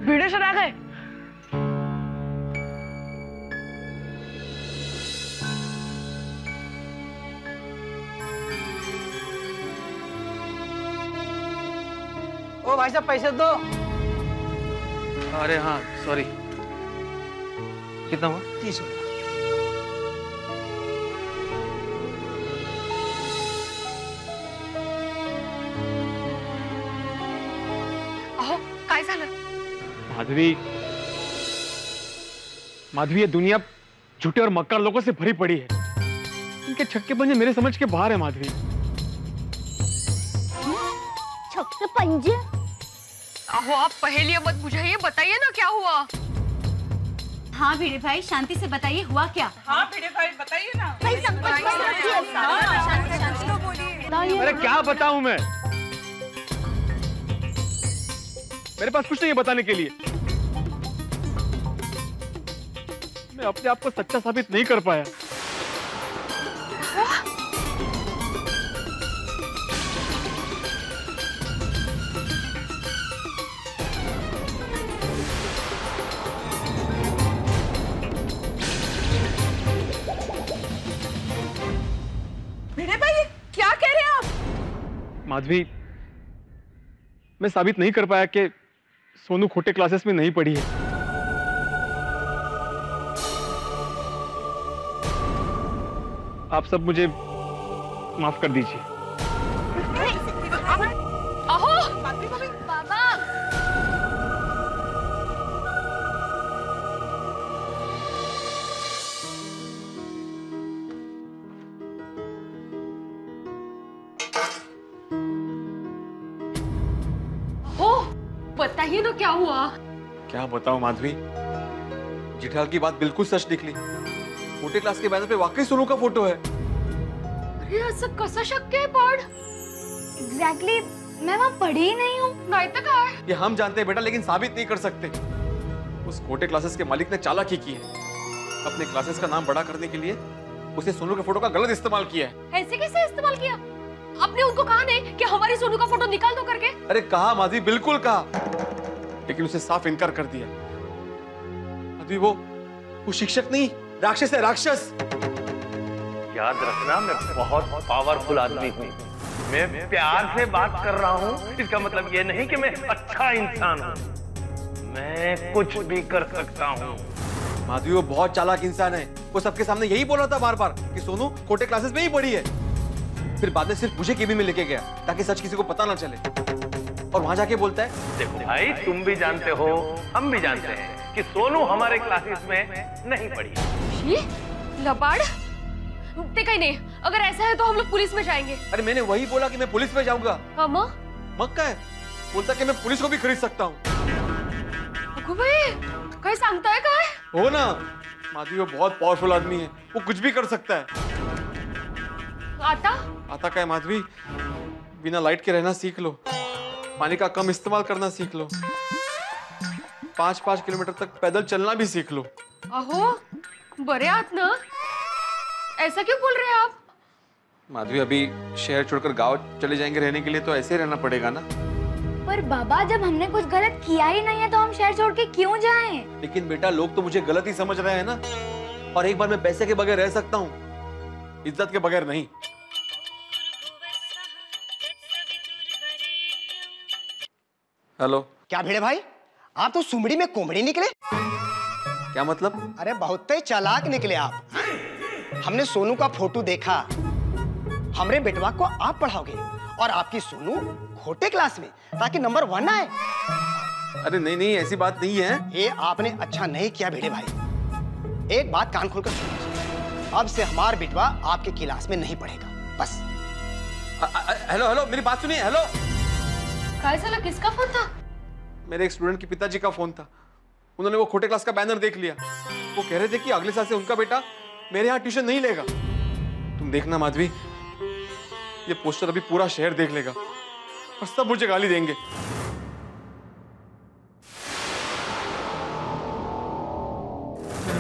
K: भिड़े सर आ गए।
C: ओ भाई साहब, पैसे दो।
J: अरे हाँ, सॉरी। कितना हुआ?
B: 30 रुपया।
O: अहो, काय झालं?
R: माधवी, ये दुनिया झूठे और मक्कार लोगों से भरी पड़ी है। इनके छक्के पंजे मेरे समझ के बाहर है माधवी।
M: छक्के पंजे?
O: अहो, आप पहेलियां मत बुझाइए, बताइए ना क्या हुआ।
N: हाँ भिड़े भाई, शांति से बताइए हुआ क्या।
O: हाँ भिड़े भाई, बताइए ना।
M: भाई संकोच मत रखिए।
R: अरे क्या बताऊं मैं? मेरे पास कुछ नहीं है बताने के लिए। मैं अपने आप को सच्चा साबित नहीं कर पाया।
O: भिड़े भाई, क्या कह रहे हैं आप?
R: माधवी, मैं साबित नहीं कर पाया कि सोनू खोटे क्लासेस में नहीं पढ़ी है। आप सब मुझे माफ कर दीजिए।
O: अहो,
M: बाबा,
L: बताइए ना क्या हुआ।
E: क्या बताऊं माधवी, जेठालाल की बात बिल्कुल सच निकली। छोटे क्लास के बैनर पे वाकई सोनू का फोटो है।
L: अरे असं कसं शक्य आहे पण?
D: एग्जैक्टली मैं वहाँ पढ़ी ही नहीं हूँ।
L: नहीं तो क्या है?
E: ये हम जानते हैं बेटा, लेकिन साबित नहीं कर सकते। उस छोटे क्लासेस के मालिक ने चालाकी की है। अपने क्लासेस का नाम बड़ा करने के लिए उसे सोनू के फोटो का गलत इस्तेमाल किया है।
L: ऐसे कैसे इस्तेमाल किया? आपने उनको कहा नहीं कि हमारी सोनू का फोटो निकाल दो करके?
E: अरे कहा माधवी, बिल्कुल कहा, लेकिन उसे साफ इनकार कर दिया। माधवी वो शिक्षक नहीं, राक्षस है, राक्षस।
G: याद रखना, मैं बहुत पावरफुल आदमी हूँ। मैं प्यार से बात कर रहा हूँ, इसका मतलब ये नहीं कि मैं अच्छा इंसान हूँ। मैं कुछ भी कर सकता हूँ।
E: माधवी वो बहुत चालाक इंसान है। वो सबके सामने यही बोल रहा था बार बार कि सोनू छोटे क्लासेस में ही पढ़ी है। फिर बाद में सिर्फ मुझे केबिन में लेके गया ताकि सच किसी को पता ना चले। और वहां जाके बोलता है,
G: देखो भाई, तुम भी जानते हो, हम भी जानते हैं कि सोनू हमारे क्लासेस में नहीं पढ़ी।
L: ये लबाड़? देखा ही नहीं। अगर ऐसा है तो हम लोग पुलिस में जाएंगे।
E: अरे मैंने वही बोला कि मैं पुलिस में जाऊंगा। मक्का है, बोलता कि मैं पुलिस को भी खरीद सकता हूँ।
L: भाई कहीं सांगता है क्या है?
E: हो ना माधवी, वो बहुत पावरफुल आदमी है, वो कुछ भी कर सकता है। आता क्या है माधवी, बिना लाइट के रहना सीख लो, पानी का कम इस्तेमाल करना सीख लो, 5-5 किलोमीटर तक पैदल चलना भी सीख लो।
L: अहो बड़े आत ना, ऐसा क्यों बोल रहे हैं आप?
E: माधवी अभी शहर छोड़कर गांव चले जाएंगे रहने के लिए, तो ऐसे रहना पड़ेगा ना।
D: पर बाबा जब हमने कुछ गलत किया ही नहीं है तो हम शहर छोड़ के क्यों जाएं?
E: लेकिन बेटा लोग तो मुझे गलत ही समझ रहे हैं ना। और एक बार मैं पैसे के बगैर रह सकता हूँ, इज्जत के बगैर नहीं। हेलो।
S: क्या भिड़े भाई, आप तो सुमड़ी में कोमड़ी निकले।
E: क्या मतलब?
S: अरे बहुत ही चालाक निकले आप। हमने सोनू का फोटो देखा, हमरे बेटवा को आप पढ़ाओगे और आपकी सोनू छोटे क्लास में, ताकि नंबर 1 आए।
E: अरे नहीं नहीं, ऐसी बात नहीं है।
S: ये आपने अच्छा नहीं किया भिड़े भाई। एक बात कान खोलकर सुनिए, अब से हमारा बेटवा आपके क्लास में नहीं पढ़ेगा, बस।
E: हेलो हेलो, मेरी बात सुनिए। हेलो।
L: साला किसका फोन था?
E: मेरे एक स्टूडेंट के पिताजी का फोन था। उन्होंने वो छोटे क्लास का बैनर देख लिया। वो कह रहे थे कि अगले साल से उनका बेटा मेरे यहाँ ट्यूशन नहीं लेगा। तुम देखना माधवी, ये पोस्टर अभी पूरा शहर देख लेगा और सब मुझे गाली देंगे।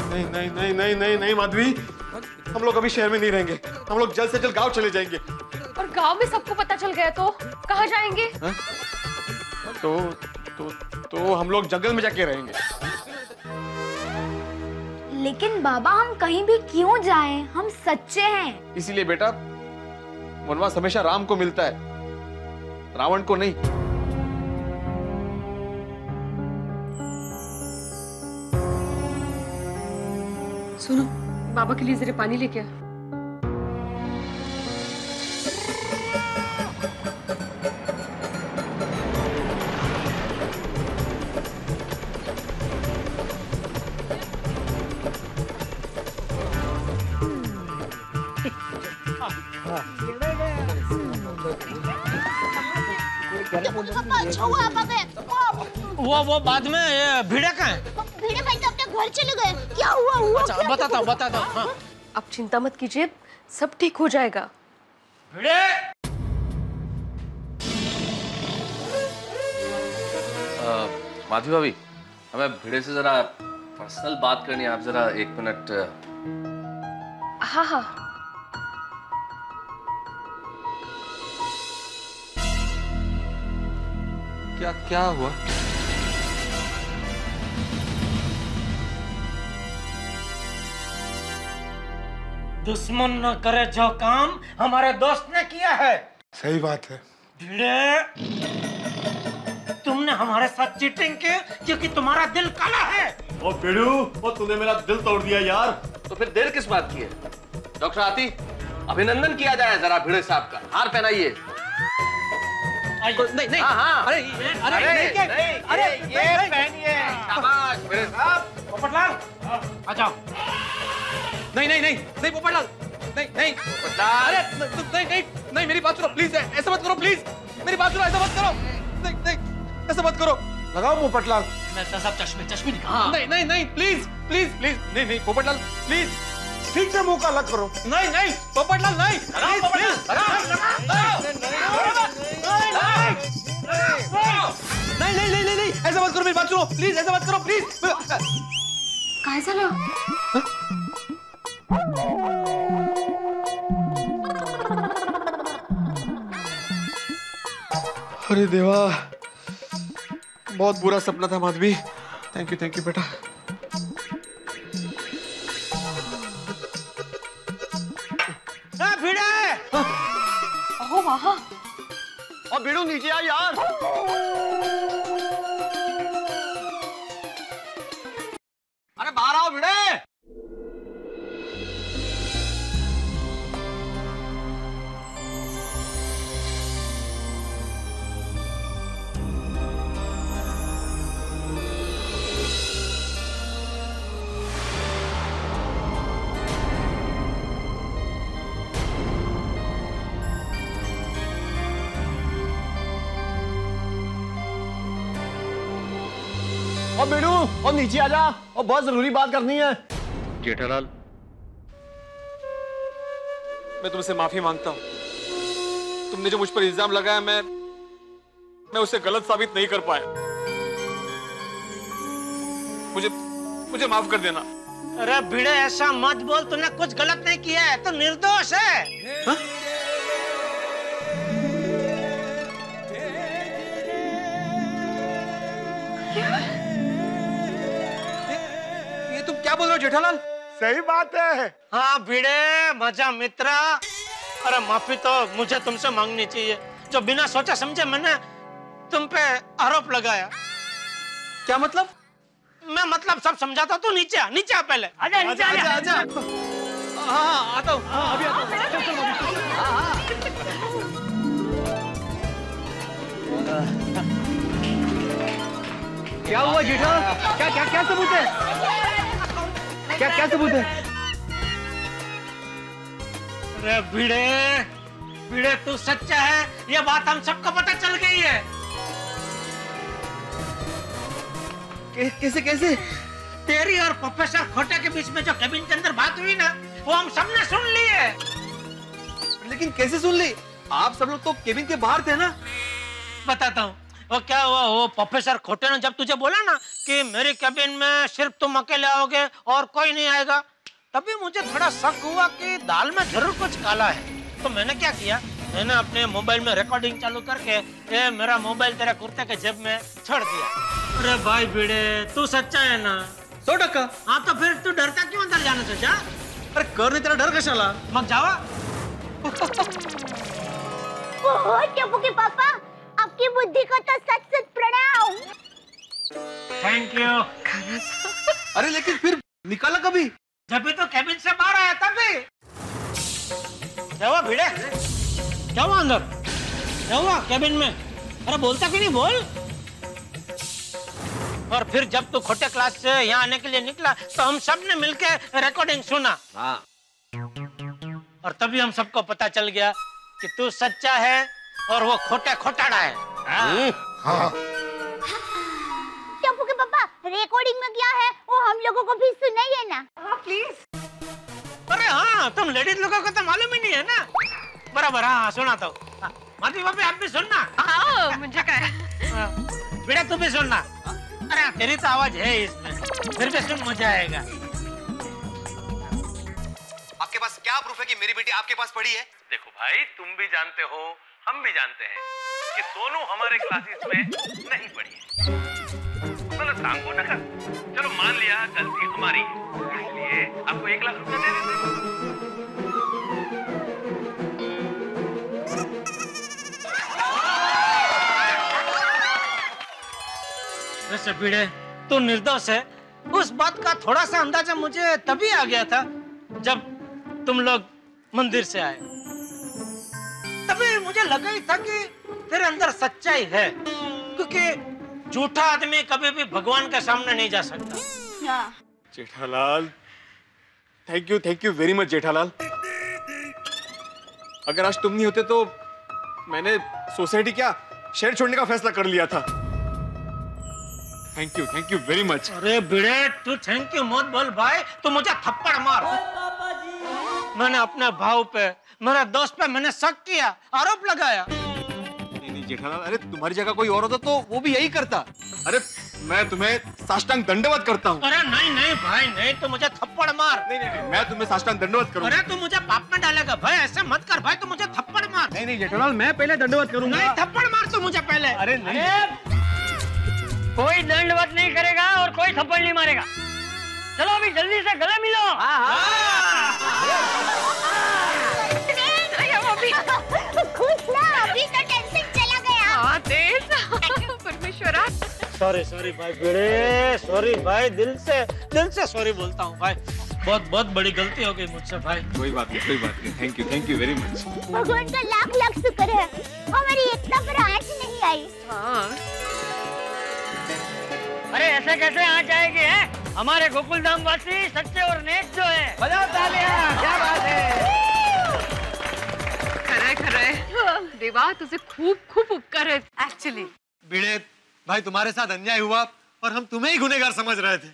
E: नहीं नहीं नहीं नहीं नहीं नहीं माधवी, हम लोग अभी शहर में नहीं रहेंगे। हम लोग जल्द से जल्द गांव चले जाएंगे।
L: और गांव में सबको पता चल गया तो कहाँ जाएंगे?
E: तो हम लोग जंगल में जाके रहेंगे।
D: लेकिन बाबा हम कहीं भी क्यों जाएं? हम सच्चे हैं।
E: इसीलिए बेटा, वनवास हमेशा राम को मिलता है, रावण को नहीं।
L: सुनो, बाबा के लिए जरा पानी लेके आ।
M: अच्छा हुआ आप आ गए।
B: वो बाद में ये भिड़े कहाँ है?
M: भिड़े भाई तो अपने घर चले गए। क्या हुआ?
B: अच्छा बता दो। हाँ।
L: आप चिंता मत कीजिए, सब ठीक हो जाएगा।
B: भिड़े।
G: माधवी भाभी, हमें भिड़े से जरा पर्सनल बात करनी है। आप जरा 1 मिनट।
L: हाँ।
E: क्या हुआ?
B: दुश्मन न करे जो काम हमारे दोस्त ने किया है।
H: सही बात है।
B: भिड़े, तुमने हमारे साथ चीटिंग की क्योंकि तुम्हारा दिल काला है।
E: ओ बिड़ू, ओ तूने मेरा दिल तोड़ दिया यार।
G: तो फिर देर किस बात की है? डॉक्टर आती, अभिनंदन किया जाए जरा भिड़े साहब का। हार पहनाइए।
J: नहीं।
G: हाँ।
J: अरे
G: ये पहनिए। शाबाश भिड़े साहब।
B: पोपटलाल, आ जाओ।
J: नहीं पोपटलाल, नहीं
G: पोपटलाल।
J: अरे नहीं मेरी बात सुनो प्लीज। ऐसा मत करो प्लीज, मेरी बात सुनो। ऐसा मत करो, नहीं ऐसा मत करो।
H: लगाओ पोपटलाल।
J: साहब चश्मे चश्मे निकाल।
H: नहीं नहीं नहीं प्लीज प्लीज प्लीज नहीं नहीं पोपटलाल प्लीज ठीक से मुंह का अलग करो।
J: नहीं नहीं पोपटलाल नहीं नहीं नहीं नहीं नहीं ऐसा मत करो, मेरी बात सुनो प्लीज, ऐसा मत करो प्लीज।
L: काय झालं?
E: अरे देवा, बहुत बुरा सपना था माधवी। थैंक यू बेटा।
B: भिड़े
L: ओह वाह,
E: और भिड़ू नीचे आ यार। अरे बाहर आओ भिड़े। और बेड़ू और नीचे आ जा, और बहुत जरूरी बात करनी है।
R: जेठालाल, मैं तुमसे माफी मांगता हूँ। तुमने जो मुझ पर इल्जाम लगाया मैं उसे गलत साबित नहीं कर पाया। मुझे माफ कर देना।
B: अरे भिड़े ऐसा मत बोल, तूने कुछ गलत नहीं किया है, तो निर्दोष है।
J: हा? ये तुम क्या बोल रहे हो जेठालाल?
H: सही बात है।
B: हाँ भिड़े मजा मित्रा। अरे माफी तो मुझे तुमसे मांगनी चाहिए, जो बिना सोचा समझे मैंने तुम पे आरोप लगाया।
J: क्या मतलब?
B: मैं मतलब सब समझाता, तू नीचे आ पहले।
J: आजा नीचे आजा। हाँ आता हूँ, अभी आता हूँ। क्या हुआ जेठा? क्या सबूत है? क्या सबूत है?
B: अरे भिड़े तू सच्चा है, ये बात हम सबको पता चल गई है।
J: कैसे?
B: तेरी और प्रोफेसर खोटे के बीच में जो केबिन के अंदर बात हुई ना, वो हम सबने सुन ली है।
J: लेकिन कैसे सुन ली? आप सब लोग तो केबिन के बाहर थे ना?
B: बताता हूँ। वो क्या हुआ, वो प्रोफेसर खोटे ने जब तुझे बोला ना कि मेरी केबिन में सिर्फ तुम अकेले आओगे और कोई नहीं आएगा, तभी मुझे थोड़ा शक हुआ कि दाल में जरूर कुछ काला है। तो मैंने क्या किया, मैंने अपने मोबाइल में रिकॉर्डिंग चालू करके ये मेरा मोबाइल तेरे कुर्ते के जेब में छोड़ दिया। अरे भाई भिड़े तू सच्चा है ना?
J: 100%।
B: हाँ तो फिर तू डरता क्यों अंदर जाने से? जा।
J: अरे कर नहीं, तेरा डर कशाला?
B: मत जावा।
M: ओहो टप्पू के पापा, आपकी बुद्धि को तो सच प्रणाम।
B: Thank you.
J: अरे लेकिन फिर निकाला कभी?
B: जब भी तो केबिन से बाहर आया तभी। जाओ भिड़े, जाओ अंदर, जाओ केबिन में। अरे बोलता क्यों नहीं, बोल। और फिर जब तू खोटे क्लास से यहाँ आने के लिए निकला तो हम सब ने मिलकर रिकॉर्डिंग सुना।
G: हाँ।
B: और तभी हम सबको पता चल गया कि तू सच्चा है और वो खोटाड़ा है।
H: हाँ।
M: टप्पू के पापा, रिकॉर्डिंग में क्या है वो हम लोगों को भी सुनाइए ना।
O: हाँ प्लीज।
B: अरे हाँ, तुम लेडीज लोगों को तो मालूम ही नहीं है ना। बराबर, हाँ सुनाता हूँ। माधवी भाभी आप भी सुनना।
O: हाँ मुझे क्या है।
B: बेटा तू भी सुनना। अरे तेरी तो आवाज है इसमें, फिर भी सुन, मजा आएगा।
J: आपके पास क्या प्रूफ है कि मेरी बेटी आपके पास पढ़ी है?
T: देखो भाई, तुम भी जानते हो, हम भी जानते हैं कि सोनू हमारे क्लासेस में नहीं पढ़ी है। मतलब सांगो ना कर। चलो मान लिया गलती हमारी है, इसलिए आपको 1 लाख रुपए दे देते।
B: वैसे भिड़े तू निर्दोष है, उस बात का थोड़ा सा अंदाजा मुझे तभी आ गया था जब तुम लोग मंदिर से आए। तभी मुझे लगा ही था कि तेरे अंदर सच्चाई है, क्योंकि झूठा आदमी कभी भी भगवान के सामने नहीं जा सकता।
R: Jethalal, thank you very much Jethalal. अगर आज तुम नहीं होते तो मैंने सोसाइटी क्या शहर छोड़ने का फैसला कर लिया था।
E: Thank you very much.
B: अरे भिड़े तू थैंक यू मत बोल भाई, तू मुझे थप्पड़ मार। मैंने अपने भाव पे, मेरे दोस्त पे मैंने शक किया, आरोप लगाया।
E: नहीं जेठालाल, अरे तुम्हारी जगह कोई और होता तो वो भी यही करता। अरे मैं तुम्हें साष्टांग दंडवत करता हूँ।
B: अरे नहीं नहीं भाई नहीं, तू मुझे थप्पड़ मार।
E: नहीं मैं तुम्हें साष्टांग दंडवत करूँगा।
B: अरे तू मुझे पाप में डालेगा भाई, ऐसे मत कर भाई, तू मुझे थप्पड़ मार।
E: नहीं जेठालाल, मैं पहले दंडवत करूँगा।
B: नहीं थप्पड़ मार तू मुझे पहले।
E: अरे नहीं,
F: कोई दंडवत नहीं करेगा और कोई थप्पड़ नहीं मारेगा। चलो अभी जल्दी से गले मिलो।
M: खुश ना, अभी तो टेंशन चला गया।
O: परमेश्वरा।
B: सॉरी भाई भिड़े, सॉरी भाई, दिल से सॉरी बोलता हूँ भाई, बहुत बड़ी गलती हो गई मुझसे भाई।
E: कोई बात नहीं। Thank you very much.
M: भगवान का लाख शुक्र है, हमारी एकता पर आंच नहीं आई।
F: अरे ऐसे कैसे आ जाएंगे हैं? हमारे गोकुल धाम वासी सच्चे और नेक जो है।
C: बजाओ तालियां, क्या बात है।
O: खरे देवा, तुझे खूब उपकार है।
L: एक्चुअली
E: भिड़े भाई, तुम्हारे साथ अन्याय हुआ और हम तुम्हें ही गुनहगार समझ रहे थे।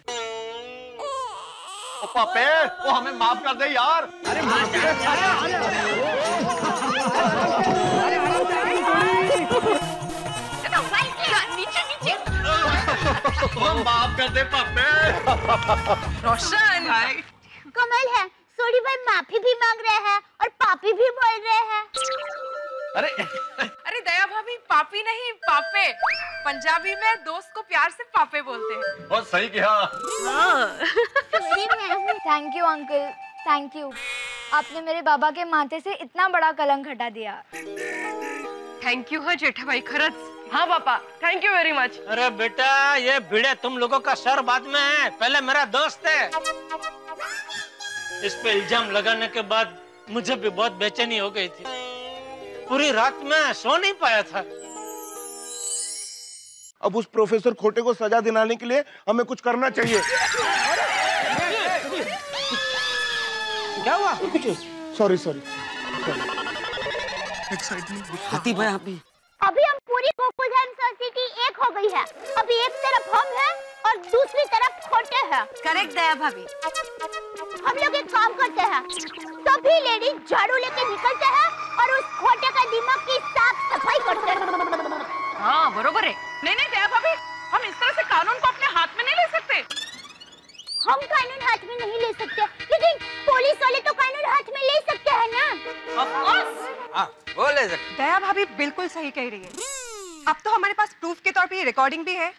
E: पापे, वो हमें माफ कर दे यार। अरे
O: नीचे
E: माफ कर दे पापे।
O: रोशन भाई,
M: कमाल है, सोडी भाई माफी भी मांग रहे हैं और पापी भी बोल रहे हैं।
O: अरे दया भाभी, पापी नहीं पापे। पंजाबी में दोस्त को प्यार से पापे बोलते हैं।
E: बहुत सही कहा।
D: Thank you uncle, thank you. आपने मेरे बाबा के माथे से इतना बड़ा कलंक हटा दिया।
O: थैंक यू है जेठा भाई, खरच। हाँ पापा, थैंक यू वेरी मच।
B: अरे बेटा, ये भिड़े तुम लोगों का सर बाद में है, पहले मेरा दोस्त है। इस पे इल्जाम लगाने के बाद मुझे भी बहुत बेचैनी हो गई थी, पूरी रात में सो नहीं पाया था।
H: अब उस प्रोफेसर खोटे को सजा दिलाने के लिए हमें कुछ करना चाहिए।
B: क्या हुआ?
H: सॉरी।
K: हाथी भाई आप भी।
M: अभी हम पूरी गोकुलधाम सोसाइटी एक हो गई है। अभी एक तरफ हम हैं और दूसरी तरफ खोटे हैं।
N: करेक्ट दया भाभी।
M: हम लोग एक काम करते हैं, सभी लेडीज झाड़ू लेके निकलते हैं और उस खोटे का दिमाग की साफ सफाई करते हैं।
O: हाँ बरोबर है। नहीं दया भाभी, हम इस तरह से कानून को अपने हाथ में नहीं ले सकते।
M: हम कानून हाथ में नहीं ले सकते, लेकिन पुलिस वाले तो कानून हाथ में ले सकते हैं ना।
O: Of course।
P: वो ले सकते।
O: दया भाभी बिल्कुल सही कह रही है। अब तो हमारे पास प्रूफ के तौर पे ये रिकॉर्डिंग भी है,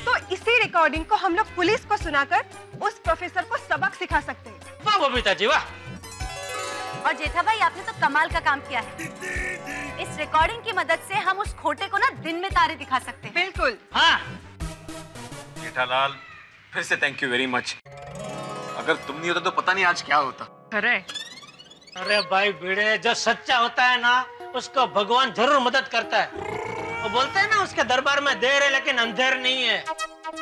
O: तो इसी रिकॉर्डिंग को हम लोग पुलिस को सुनाकर उस प्रोफेसर को सबक सिखा सकते हैं।
B: वाह बबीता जी वाह।
N: और जेठा भाई, आपने तो कमाल का काम किया है। इस रिकॉर्डिंग की मदद से हम उस खोटे को ना दिन में तारे दिखा सकते हैं।
O: बिल्कुल।
B: हाँ
E: जेठालाल, फिर से थैंक यू वेरी मच। अगर तुम नहीं होता तो पता नहीं आज क्या होता।
B: अरे भाई भिड़े, जो सच्चा होता है ना, उसको भगवान जरूर मदद करता है। वो बोलते हैं ना, उसके दरबार में देर है लेकिन अंधेर नहीं है।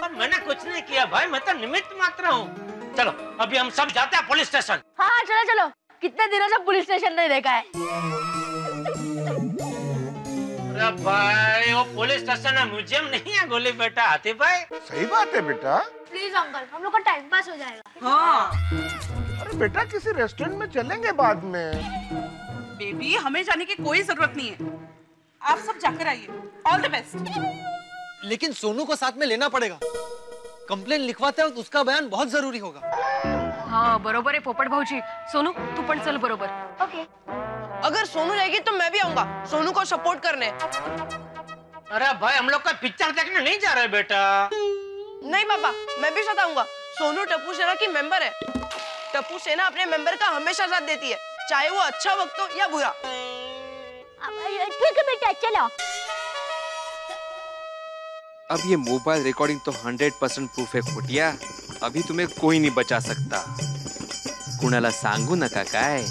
B: और मैंने कुछ नहीं किया भाई, मैं तो निमित्त मात्र हूँ। चलो अभी हम सब जाते हैं पुलिस स्टेशन।
L: हाँ चलो, कितने दिनों से पुलिस स्टेशन नहीं देखा है।
B: अरे भाई, वो पुलिस स्टेशन है, म्यूजियम नहीं है गोली बेटा। हाथी भाई
H: सही बात है बेटा।
D: प्लीज अंकल, हम लोग का टाइम पास हो जाएगा।
I: हाँ।
H: अरे बेटा, किसी रेस्टोरेंट में चलेंगे बाद में।
I: बेबी, हमें जाने की कोई जरूरत नहीं है, आप सब जाकर आइए। All the best.
E: लेकिन सोनू को साथ में लेना पड़ेगा। कंप्लेन लिखवाते वक्त उसका बयान बहुत जरूरी होगा।
O: हाँ बरोबर है पोपट भाऊजी। सोनू तू पण चल बरोबर।
I: ओके। अगर सोनू रहेगी तो मैं भी आऊंगा सोनू को सपोर्ट करने।
B: अरे भाई, हम लोग का पिक्चर देखने नहीं जा रहे बेटा।
I: नहीं पापा, मैं भी साथ आऊंगा। सोनू टप्पू सेना की मेंबर है। टप्पू सेना अपने मेंबर का हमेशा साथ देती है, चाहे वो अच्छा वक्त हो या बुरा।
M: ठीक है बेटा, चलो।
U: अब ये मोबाइल रिकॉर्डिंग तो 100% प्रूफ है खोटिया। अभी तुम्हें कोई नहीं बचा सकता। कुणाला सांगू नका काय?